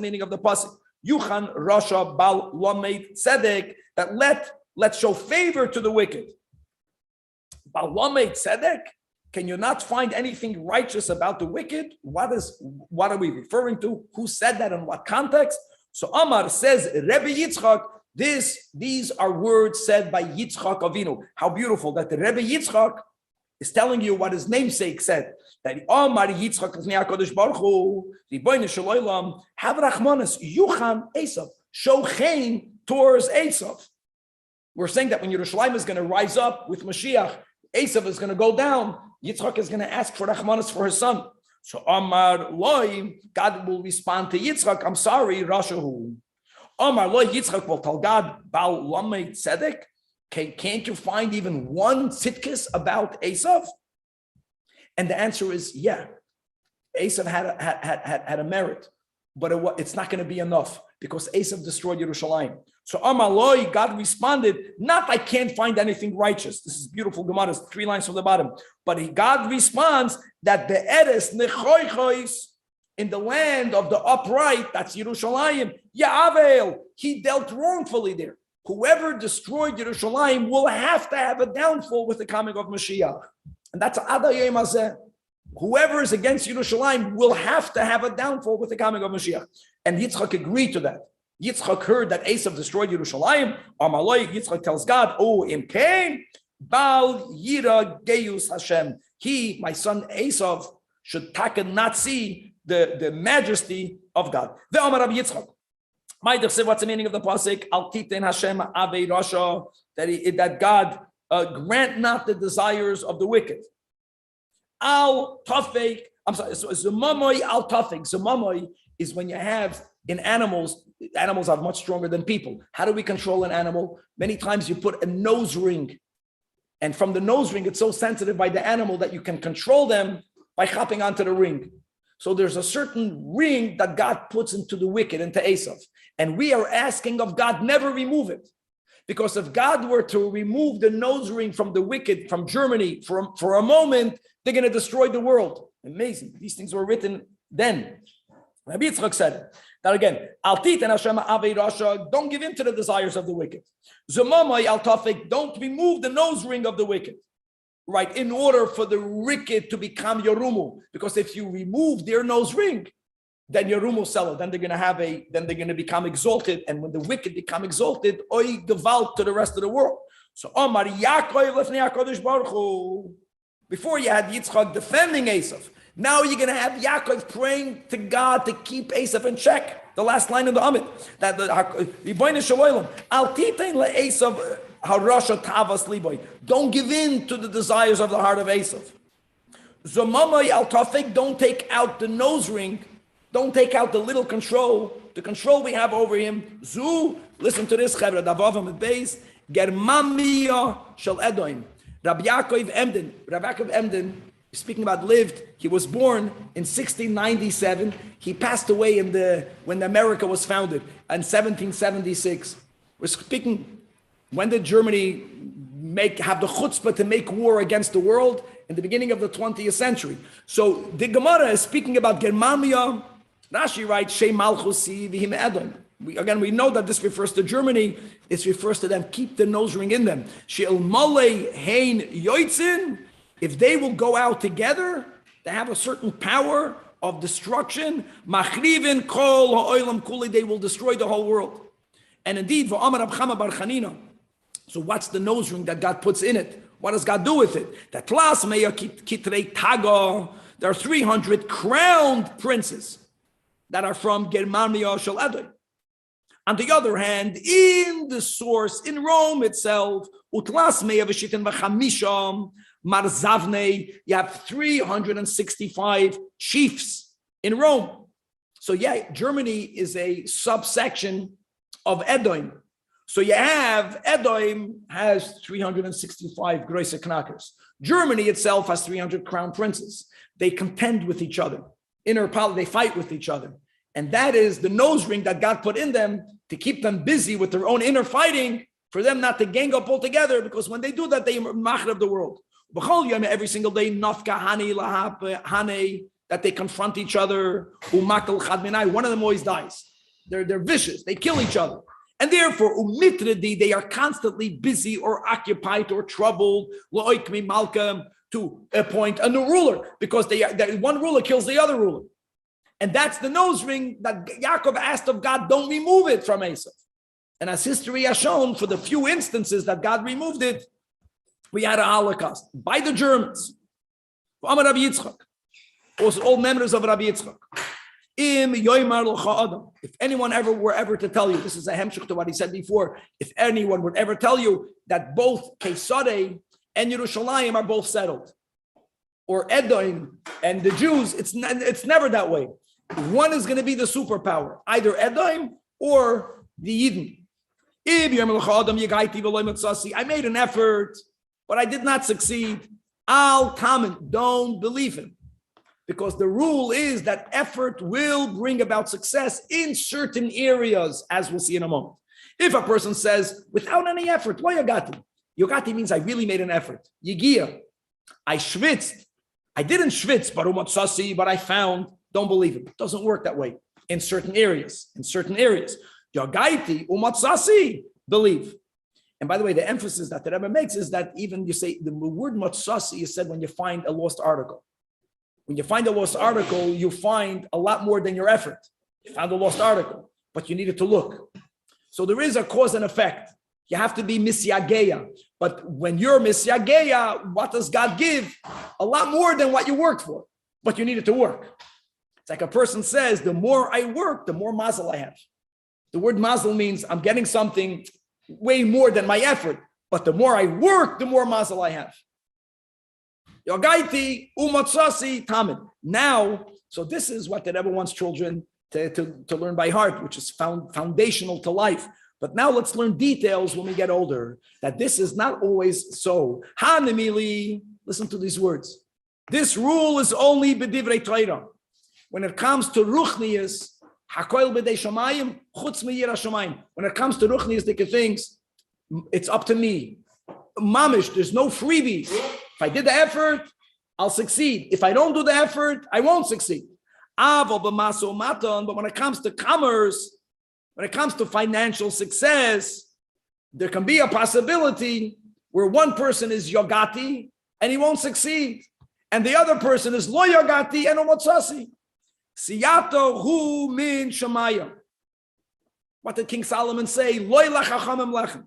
meaning of the pasuk? Yuchan Rasha Bal Lamed Tzedek, that let's show favor to the wicked. Bal Lamed Tzedek, can you not find anything righteous about the wicked? What are we referring to? Who said that in what context? So Amar says, Rebbe Yitzchak, these are words said by Yitzchak Avinu. How beautiful that the Rebbe Yitzchak is telling you what his namesake said. That Amar Yitzchak HaKadosh Baruch Hu, Ribono Shel Olam, have Rachmanis, Yuchan Esav, show chen towards Esav. We're saying that when Yerushalayim is going to rise up with Mashiach, Esav is going to go down. Yitzchak is going to ask for Rachmanis for his son. So Amar Loi, God will respond to Yitzchak, I'm sorry, Rashahu. Amar Loi, Yitzchak will tell God, Bal Lamed Tzedek, can't you find even one tzidkis about Esav? And the answer is, yeah, Esav had a merit, but it's not going to be enough because Esav destroyed Yerushalayim. So Amar Loi, God responded, not I can't find anything righteous. This is beautiful Gemara, 3 lines from the bottom. But God responds that the Eres Nechoichois, in the land of the upright, that's Yerushalayim, Ya'avel, he dealt wrongfully there. Whoever destroyed Yerushalayim will have to have a downfall with the coming of Mashiach. And that's Ada Yom Hazeh. Whoever is against Yerushalayim will have to have a downfall with the coming of Mashiach. And Yitzchak agreed to that. Yitzchak heard that Esav destroyed Yerushalayim. Amaloi, Yitzchak tells God, oh, Im Kain, Bal Yira Geus Hashem. He, my son Esav, should not see the majesty of God. The Amar Rabbi Yitzchak. What's the meaning of the pasuk? Al titen Hashem avei rasha, that God grant not the desires of the wicked. Al tafek. I'm sorry. So zumamoi al tafek. Zumamoi is when you have in animals. Animals are much stronger than people. How do we control an animal? Many times you put a nose ring, and from the nose ring, it's so sensitive by the animal that you can control them by hopping onto the ring. So there's a certain ring that God puts into the wicked, into Esav. And we are asking of God, never remove it. Because if God were to remove the nose ring from the wicked, from Germany, for a moment, they're going to destroy the world. Amazing. These things were written then. Rabbi Yitzchak said that again, Altit and Hashem Avei Rasha, don't give in to the desires of the wicked. Zomamai al Tafik, don't remove the nose ring of the wicked. Right, in order for the wicked to become Yorumu. Because if you remove their nose ring, then Yorumu sell. Then they're going to become exalted. And when the wicked become exalted, oy gewalt to the rest of the world. So Omar Yaakov lefnei HaKadosh Baruch Hu. Before you had Yitzchak defending Esav. Now you're going to have Yaakov praying to God to keep Esav in check. The last line of the Amid. That the Ribono Shel Olam, Al titein le'Esav harasha tavas liboy. Don't give in to the desires of the heart of Esav. Zomamai al tafik, don't take out the nose ring. Don't take out the little control. The control we have over him. Zu, listen to this, Chevra, Davavam at base. Germania shel Edom. Rabbi Yaakov Emden, speaking about lived, he was born in 1697. He passed away when America was founded in 1776. We're speaking, when did Germany have the chutzpah to make war against the world? In the beginning of the 20th century. So the Gemara is speaking about Germania. Rashi writes, Shei Malchusi v'him Edom. We know that this refers to Germany. It refers to them. Keep the nose ring in them. She'el malei hein yoitzin. If they will go out together, they have a certain power of destruction. Machrivin kol ha'olam kuli. They will destroy the whole world. And indeed, v'amar Rab Chama bar Chanina. So what's the nose ring that God puts in it? What does God do with it? That tlas meya kitrei taga. There are 300 crowned princes that are from Germania shel Edom. On the other hand, in the source, in Rome itself, utlas meya v'shiten v'chamisham marzavne, you have 365 chiefs in Rome. So yeah, Germany is a subsection of Edom. So you have, Edom has 365 Groise Knackers. Germany itself has 300 crown princes. They contend with each other. They fight with each other. And that is the nose ring that God put in them to keep them busy with their own inner fighting, for them not to gang up altogether, because when they do that, they machar of the world. Every single day, nafka hani lahane, that they confront each other. One of them always dies. They're vicious. They kill each other. And therefore, umitredi, they are constantly busy or occupied or troubled, lo'ikmi malkam, to appoint a new ruler, because one ruler kills the other ruler. And that's the nose ring that Yaakov asked of God, don't remove it from Esav. And as history has shown, for the few instances that God removed it, we had a Holocaust by the Germans. Rabbi Yitzchak, also all members of Rabbi Yitzchak. If anyone were ever to tell you, this is a hemshich to what he said before, if anyone would ever tell you that both Kesare and Yerushalayim are both settled, or Edom and the Jews, it's never that way. One is going to be the superpower, either Edom or the Yidden. I made an effort, but I did not succeed. Don't believe him. Because the rule is that effort will bring about success in certain areas, as we'll see in a moment. If a person says, without any effort, what yogati? Yogati means I really made an effort. Yigia, I schwitzed. I didn't schwitz, but I found. Don't believe it. It doesn't work that way in certain areas. Yogaiti, umatsasi, believe. And by the way, the emphasis that the Rebbe makes is that even you say the word matsasi is said when you find a lost article. When you find a lost article, you find a lot more than your effort. You found a lost article, but you needed to look. So there is a cause and effect. You have to be misyageya. But when you're misyageya, what does God give? A lot more than what you worked for, but you needed to work. It's like a person says, the more I work, the more mazel I have. The word mazel means I'm getting something way more than my effort, but the more I work, the more mazel I have. Yogaiti umatsasi tamid. Now, so this is what the Rebbe wants children to learn by heart, which is foundational to life. But now let's learn details when we get older, that this is not always so. Hanimili, listen to these words. This rule is only b'divrei Torah. When it comes to ruchnius, hakoil b'dei shamayim, chutz miyira shamayim. When it comes to ruchnius, the things, it's up to me. Mamish, there's no freebies. If I did the effort, I'll succeed. If I don't do the effort, I won't succeed. But when it comes to commerce, when it comes to financial success, there can be a possibility where one person is yogati and he won't succeed, and the other person is lo yogati and umotsasi. Siyato hu min shamayim. What did King Solomon say? Loy lachachamim lechem.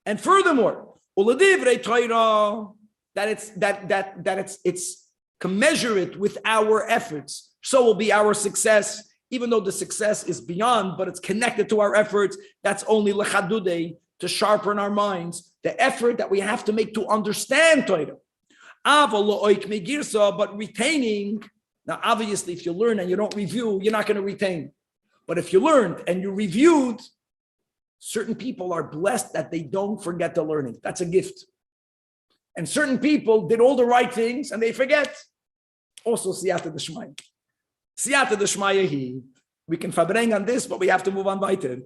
And furthermore, uladivrei Torah, that it's commensurate with our efforts. So will be our success, even though the success is beyond, but it's connected to our efforts. That's only lechadudei, to sharpen our minds, the effort that we have to make to understand Torah. But retaining, now obviously if you learn and you don't review, you're not going to retain. But if you learned and you reviewed, certain people are blessed that they don't forget the learning. That's a gift. And certain people did all the right things and they forget. Also, siyata d'shmaya. Siyata d'shmaya we can fabring on this, but we have to move on weiter.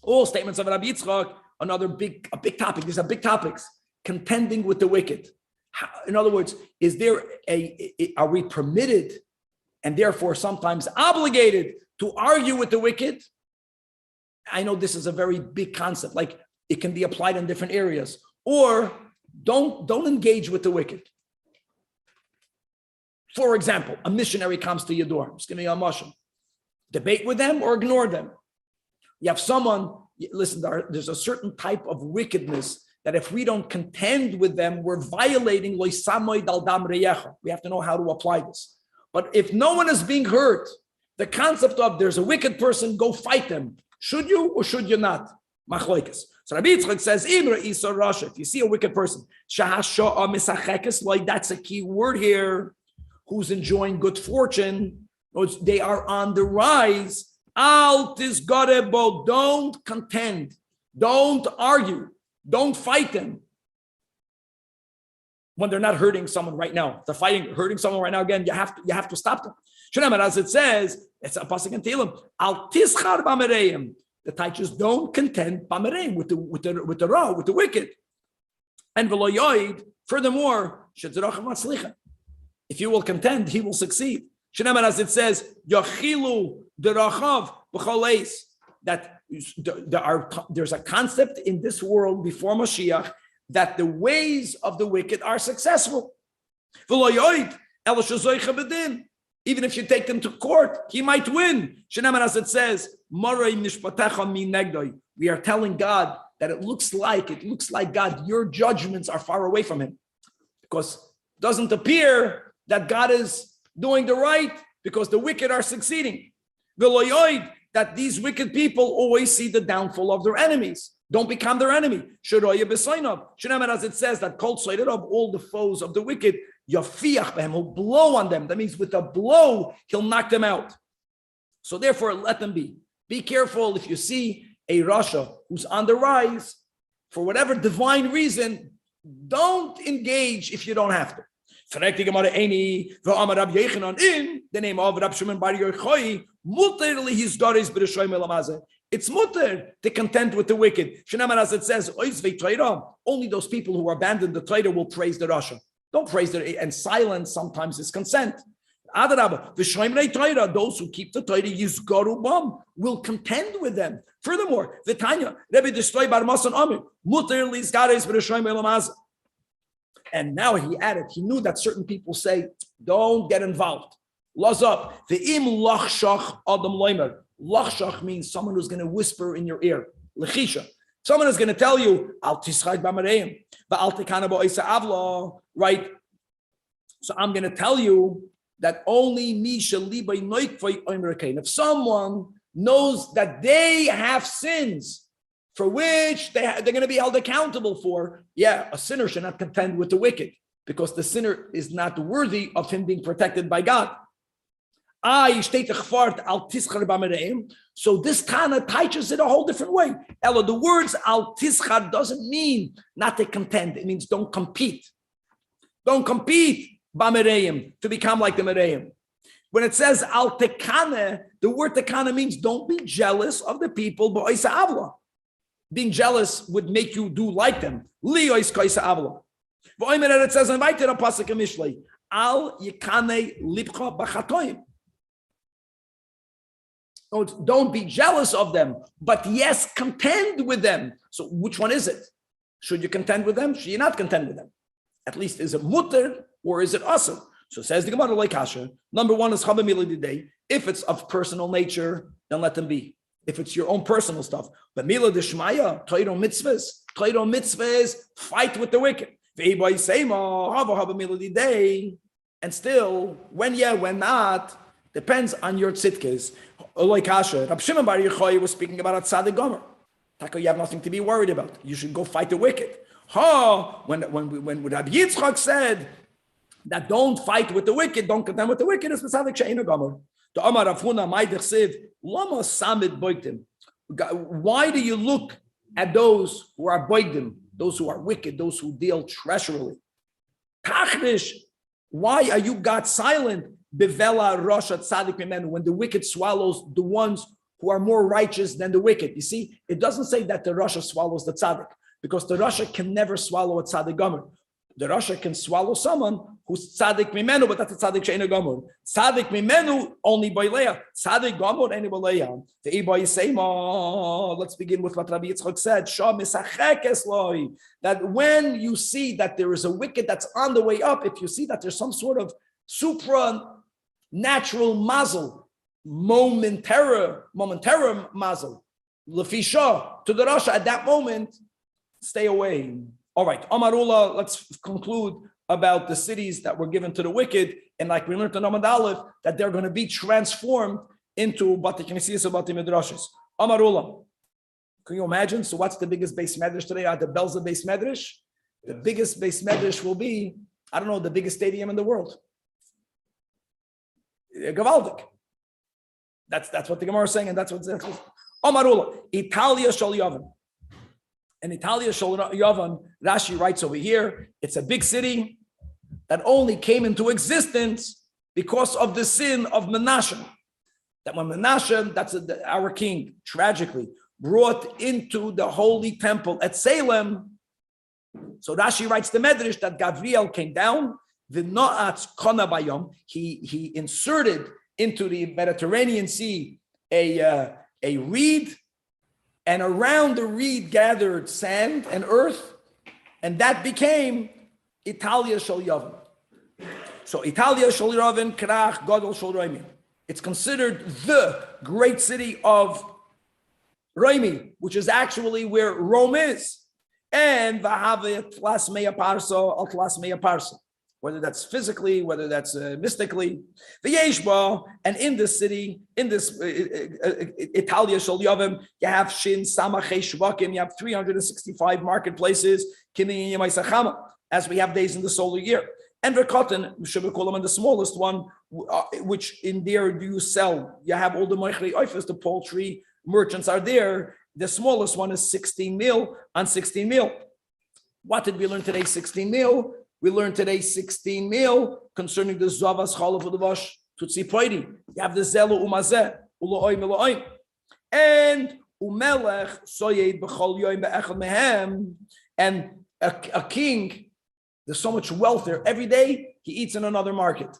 All statements of Rabbi Yitzchak, another big topic. These are big topics. Contending with the wicked. In other words, is there are we permitted and therefore sometimes obligated to argue with the wicked? I know this is a very big concept, like it can be applied in different areas. Or don't engage with the wicked. For example, a missionary comes to your door. I'm just giving you a mashal. Debate with them or ignore them. You have someone, listen, there's a certain type of wickedness that if we don't contend with them, we're violating lo samoy dal dam reyecha. We have to know how to apply this. But if no one is being hurt, the concept of there's a wicked person, go fight them. Should you or should you not? Machloikas. So Rabbi Yitzchak says, if you see a wicked person, that's a key word here, who's enjoying good fortune, they are on the rise. Don't contend, don't argue, don't fight them when they're not hurting someone right now. If they're hurting someone right now, again, you have to stop them. As it says, it's a pasuk in Tehillim, al tischar b'mereim. The teachers don't contend b'mereim with the raw, with the wicked. And v'lo yoid, furthermore, if you will contend, he will succeed. As it says, yachilu derachav b'choleis, that there's a concept in this world before Mashiach that the ways of the wicked are successful. Even if you take them to court, he might win. As it says, we are telling God that it looks like God, your judgments are far away from him. Because it doesn't appear that God is doing the right because the wicked are succeeding. That these wicked people always see the downfall of their enemies. Don't become their enemy. As it says that all the foes of the wicked, he'll blow on them. That means with a blow, he'll knock them out. So therefore, let them be. Be careful if you see a Rasha who's on the rise, for whatever divine reason, don't engage if you don't have to. The name of Rab Shimon Bar Yochai, it's mutter to contend with the wicked. As it says, only those people who abandon the Torah will praise the Rasha. Don't praise the, and silence sometimes is consent. Those who keep the Torah will contend with them. Furthermore, the Tanya, Rebbe destroy Bar Masan Amir, mutter lizgares b'rishoyim elamazeh. And now he added, he knew that certain people say, don't get involved. Laws up. The im lachshach adam loimer. Lachshach means someone who's going to whisper in your ear. Lechisha. Someone is going to tell you, al tischad b'mareim, ba'al tekana bo'isa avla, right? So I'm going to tell you that only me shalibay noikvay oimrekain. If someone knows that they have sins for which they're going to be held accountable for, a sinner should not contend with the wicked because the sinner is not worthy of him being protected by God. So this Tana teaches it a whole different way. Ella, the words al tischar doesn't mean not to contend. It means don't compete. Don't compete b'mereim to become like the mereim. When it says al tekane, the word tekane means don't be jealous of the people b'oisa avla. Being jealous would make you do like them. Liois koisa avla. It says in weiter pasuk Mishlei, al yikane lipcha b'chatoim. Don't be jealous of them, but yes, contend with them. So which one is it? Should you contend with them? Should you not contend with them? At least is it mutter or is it awesome? So says the Gemara like Hashan. Number one is chabamila day. If it's of personal nature, then let them be. If it's your own personal stuff. But mila deshmaya, Torah mitzvahs, fight with the wicked. And still, when not, depends on your tzidkes. Like Hashan, Rab Shimon Bar Yochai was speaking about a tzaddik gomer. You have nothing to be worried about. You should go fight the wicked. When Rabbi Yitzchak said that don't fight with the wicked, don't contend with the wicked, it's tzaddik she'eino gomer. The Amar Rav Huna Maidich said, Lama Samid Boiktim. Why do you look at those who are boigdim, those who are wicked, those who deal treacherily? Tachnish, why are you God silent? Bevela Rosh Tzadik Mimenu, when the wicked swallows the ones who are more righteous than the wicked. You see, it doesn't say that the Rasha swallows the tzaddik, because the Rasha can never swallow a tzaddik gomer. The Rasha can swallow someone who's tzaddik mimenu, but that's a tzaddik she'ena gomer. Tzaddik mimenu only by Leah. Tzaddik gomer any by Leah. The Iba Yisema. Let's begin with what Rabbi Yitzchak said. Shah misachekes loi. That when you see that there is a wicked that's on the way up, if you see that there's some sort of supernatural mazel, momentary mazel, lefisha to the Rasha at that moment, stay away. All right, Amarullah, let's conclude about the cities that were given to the wicked, and like we learned in Amad Aleph, that they're going to be transformed into Bati Knesiyas or Bati Midrashis. Amarullah, can you imagine? So what's the biggest base medrash today? At the Belza base medrash? The biggest base medrash will be, I don't know, the biggest stadium in the world. Gavaldik. That's what the Gemara is saying, and that's what's Amarullah, Italia Shal Yavan. And Italia Shal Yavan, Rashi writes over here, it's a big city that only came into existence because of the sin of Menashe. That when Menashe, that's our king, tragically, brought into the holy temple at Salem. So Rashi writes the Midrash that Gabriel came down, the Noatz Kona Bayom, he inserted into the Mediterranean Sea a reed, and around the reed gathered sand and earth, and that became Italia Shal Yavan. So Italia Shal Yavan, Krach Gadol Shal Roimi. It's considered the great city of Roimi, which is actually where Rome is. And Vahavet Tlasmeya Parsa, Al Tlasmeya Parsa. Whether that's physically, whether that's mystically, the Yeshba, and in this city, in this Italia Shal Yavim, you have Shin Samachei Shvakim, you have 365 marketplaces, as we have days in the solar year. And Verkotten, Shabbakolam, and the smallest one, which in there you sell, you have all the Meichri Oifas, the poultry merchants are there. The smallest one is 16 mil on 16 mil. What did we learn today? 16 mil. We learned today 16 mil concerning the Zavas Chalav Udavash Tutsi Poidi. You have the Zelu Umazeh, Uloim Eloim. And Umelech Soyed B'chol Yoim Be'echad Mehem. And a king, there's so much wealth there. Every day he eats in another market.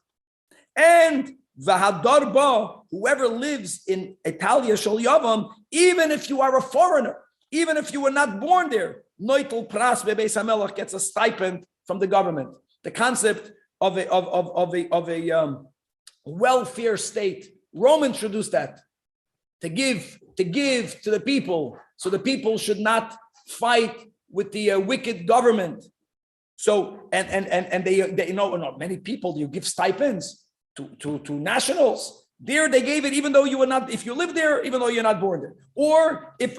And Vahadarba, whoever lives in Italia Shal Yavam, even if you are a foreigner, even if you were not born there, Noitel Pras Bebeis HaMelech gets a stipend from the government. The concept of a welfare state. Rome introduced that to give to the people, so the people should not fight with the wicked government. So and they know many people, you give stipends to nationals. There they gave it even though you were not, if you live there, even though you're not born there. Or if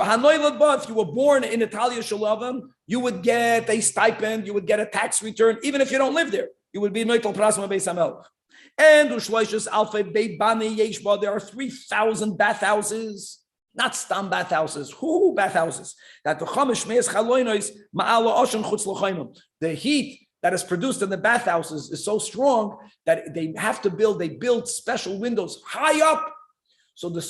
you were born in Italia Shalavam, you would get a stipend, you would get a tax return, even if you don't live there. You would be Noitel Prasma Beis HaMelech. And Ushloishus Alpha Beit Bani Yeshba, there are 3,000 bathhouses, not stam bathhouses. Who bathhouses? That the Chamish Meis Chaloinois Ma'ala Oshen Chutz L'Chaimim. The heat that is produced in the bathhouses is so strong that they build special windows high up, so the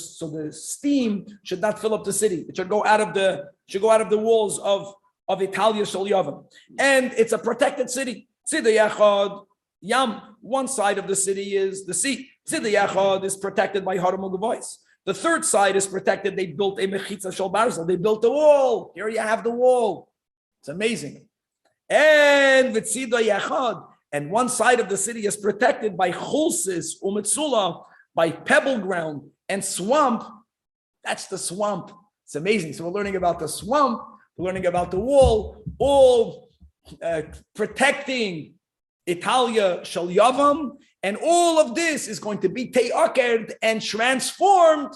steam should not fill up the city. It should go out of the walls of Italia Shal Yavam. And it's a protected city. Tzidei Yachad Yam, one side of the city is the sea. Tzidei Yachad is protected by Haram Ugavois. The third side is protected. They built a Mechitza Shal Barzel. They built the wall. Here you have the wall. It's amazing. And Vitzida Yachad, and one side of the city is protected by Chulsis, Umetzula, by pebble ground and swamp. That's the swamp. It's amazing. So we're learning about the swamp, we're learning about the wall, all protecting Italia Shal Yavam, and all of this is going to be te'akerd and transformed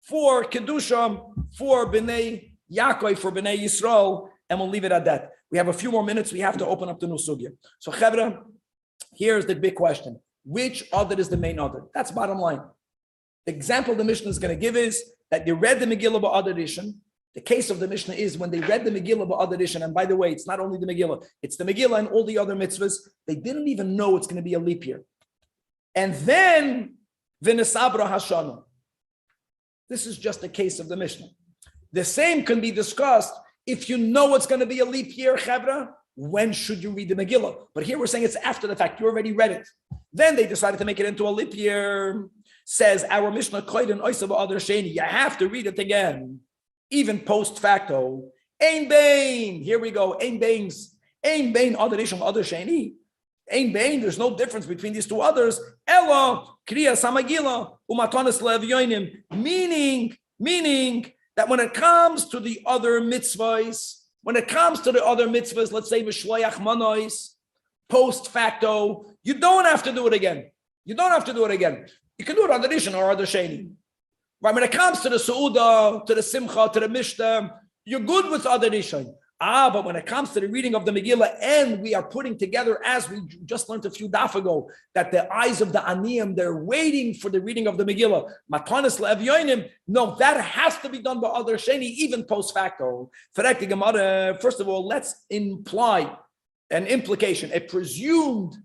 for Kedusha, for Bnei Yaakov, for Bnei Yisrael, and we'll leave it at that. We have a few more minutes. We have to open up the new sugya. So, Chevra, here's the big question. Which other is the main other? That's bottom line. The example the Mishnah is going to give is that you read the Megillah ba'ad edition. The case of the Mishnah is when they read the Megillah ba'ad edition, and by the way, it's not only the Megillah, it's the Megillah and all the other mitzvahs. They didn't even know it's going to be a leap year. And then, v'nesabra hashana. This is just a case of the Mishnah. The same can be discussed if you know it's going to be a leap year, Chevra. When should you read the Megillah? But here we're saying it's after the fact. You already read it. Then they decided to make it into a leap year. Says our Mishnah, you have to read it again, even post facto. Ein bain. Here we go. Ein bains. Ein bain other rishon other sheni. Ein bain. There's no difference between these two others. Ella kriya samagila umatonis levyonim. Meaning that when it comes to the other mitzvahs, let's say v'shloyach manois, post facto, you don't have to do it again. You can do it on the Rishon or other Sheni. Right? When it comes to the Su'udah, to the Simcha, to the Mishnah, you're good with other Rishon. But when it comes to the reading of the Megillah, and we are putting together, as we just learned a few daf ago, that the eyes of the Aniyim, they're waiting for the reading of the Megillah. Matanis le'evyoinim, no, that has to be done by other Sheni, even post facto. First of all, let's imply an implication, a presumed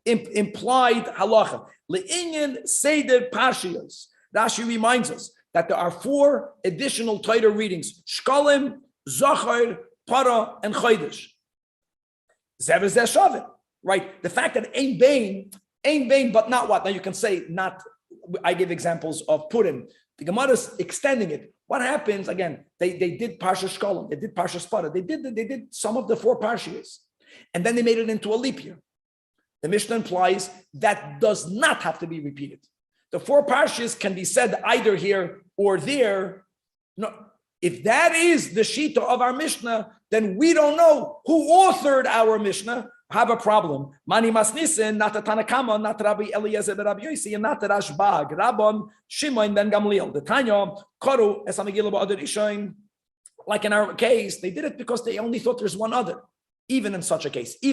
implied halacha. Le'inyan seder parshiyos. Rashi reminds us that there are 4 additional Torah readings: Shkalim, Zachar, Para, and Chodesh. Zevez Shavit. Right? The fact that Ein Bain, but not what? Now you can say not. I give examples of Purim. The Gemara is extending it. What happens again? They did Parsha Shkalim, they did Parsha Para, they did some of the 4 parshiyos, and then they made it into a leap year. The Mishnah implies that does not have to be repeated. The 4 parshas can be said either here or there. No, if that is the shita of our Mishnah, then we don't know who authored our Mishnah. Have a problem. Mani masnisen, not a Tanakama, not Rabbi Eliezer ben Rabbi Yossi, and not Rashbag, Rabban Shimon ben Gamliel. The Tanya Koru es Megila ba'ad Rishon. Like in our case, they did it because they only thought there's one other. Even in such a case. And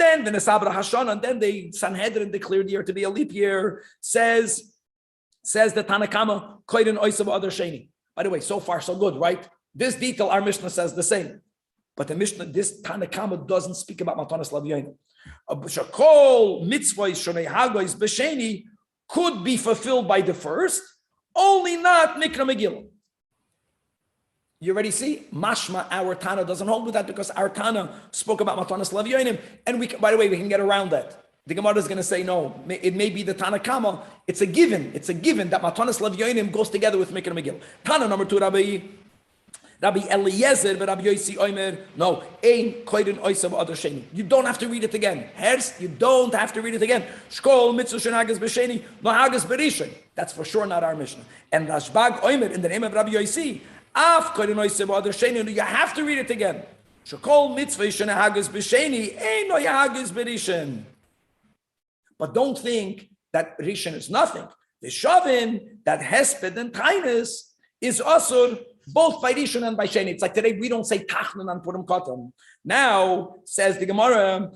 then the Nesabra Hashan, and then the Sanhedrin declared the year to be a leap year, says the Tanakama, Koren Oisav other Sheni. By the way, so far so good, right? This detail, our Mishnah says the same. But the Mishnah, this Tanakama doesn't speak about Matanas Lavyayin. Shakol mitzvah shonei hagois b'sheni could be fulfilled by the first, only not Mikra Megillah. You already see, mashma, our Tana doesn't hold with that because our Tana spoke about Matanas Lavyonim, and we, by the way, we can get around that. The Gemara is going to say no. It may be the Tana Kama. It's a given that Matanas Lavyonim goes together with Mikra Megillah. Tana number 2, Rabbi Eliezer, but Rabbi Yossi Omer, no, ein koiden oisav other sheni. You don't have to read it again. Hers, you don't have to read it again. Shkol mitzvah shenagas b'sheni, no hagas b'rishon. That's for sure not our Mishnah. And Rashbag Omer, in the name of Rabbi Yossi, af koiden oisav other sheni, you have to read it again. Shkol mitzvah shenagas b'sheni, ein no hagas b'rishon. But don't think that rishon is nothing. The shavin, that hesped and tainus, is asur both by Rishon and by Sheni. It's like today we don't say Tachnun and Purim Katan. Now, says the Gemara,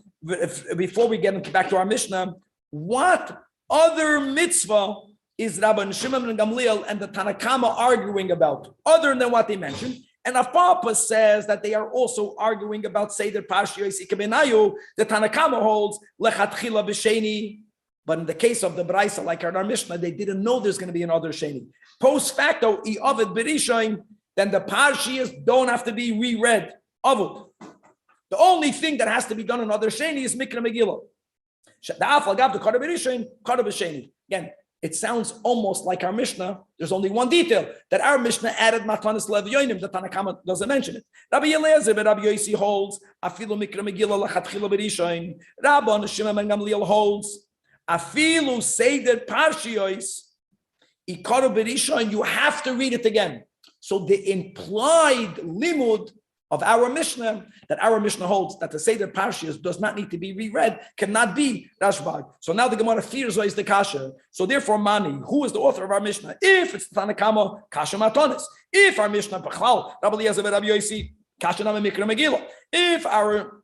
before we get back to our Mishnah, what other mitzvah is Rabban Shimon and Gamliel and the Tanakama arguing about, other than what they mentioned? And Afapa says that they are also arguing about Seder Parshiyos Ikabenayu. The Tanakama holds Lechatchila b'Sheni. But in the case of the Braisa, like our Mishnah, they didn't know there's going to be another Sheni. Post facto, I'Ovid b'Rishon, then the Parshiyos don't have to be reread. Avud. The only thing that has to be done in other Sheni is Mikra Megillah. Again, it sounds almost like our Mishnah. There's only one detail, that our Mishnah added Matanis Levyonim. The Tanakama doesn't mention it. Rabbi Eliezer ben Rabbi Yossi holds Afilu Mikra Megillah lachatchila b'Rishon. Rabban Shimon ben Gamliel holds Afilu Seder Parshiyos Ikaru b'Rishon. You have to read it again. So the implied limud of our Mishnah, that our Mishnah holds that the Seder Parshiyos does not need to be reread, cannot be Rashbag. So now the Gemara fears is the Kasha. So therefore, Mani, who is the author of our Mishnah? If it's Tanakama, Kasha Matonis. If our Mishnah, Bechal, Rabbi Eliezer ben Rabbi Yossi, Kasha Nama Mikra Megillah. If our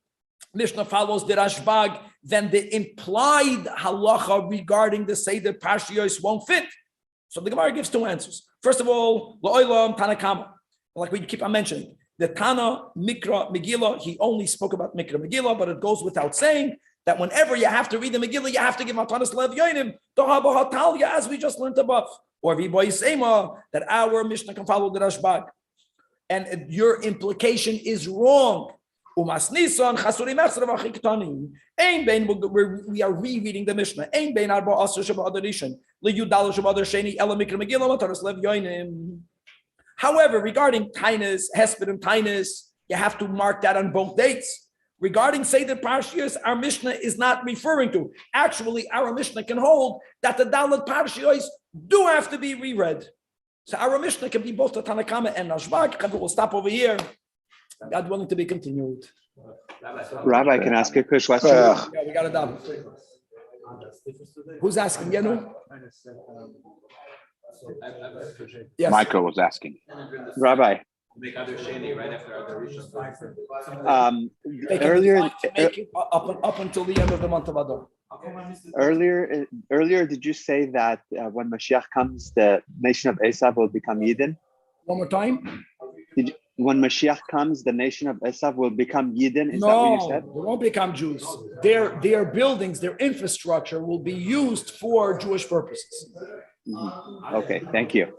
Mishnah follows the Rashbag, then the implied halacha regarding the Seder Parshiyos won't fit. So the Gemara gives two answers. First of all, La'olam Tanakama, like we keep on mentioning, the Tana, Mikra, Megila, he only spoke about Mikra, Megila, but it goes without saying that whenever you have to read the Megillah, you have to give Matanas Lev Yoinim, Doha Taliyah, as we just learned above. Or Viboy Sema, that our Mishnah can follow the Rashbag. And your implication is wrong. We are rereading the Mishnah. However, regarding Tainus, Hesped and Tainus, you have to mark that on both dates. Regarding Seder Parshiyos, our Mishnah is not referring to. Actually, our Mishnah can hold that the Dalet Parshiyos do have to be reread. So our Mishnah can be both the Tanakama and Rashbag. We'll stop over here. God willing to be continued. Rabbi, can I ask a quick question? Yeah, we got it done. Who's asking? Yenu? Yes. Michael was asking. Rabbi, earlier up until the end of the month of Adar. Earlier, did you say that when Mashiach comes, the nation of Esav will become Yidden? One more time. When Mashiach comes, the nation of Esav will become Yidden? Is that what you said? They won't become Jews. Their buildings, their infrastructure will be used for Jewish purposes. Okay, thank you.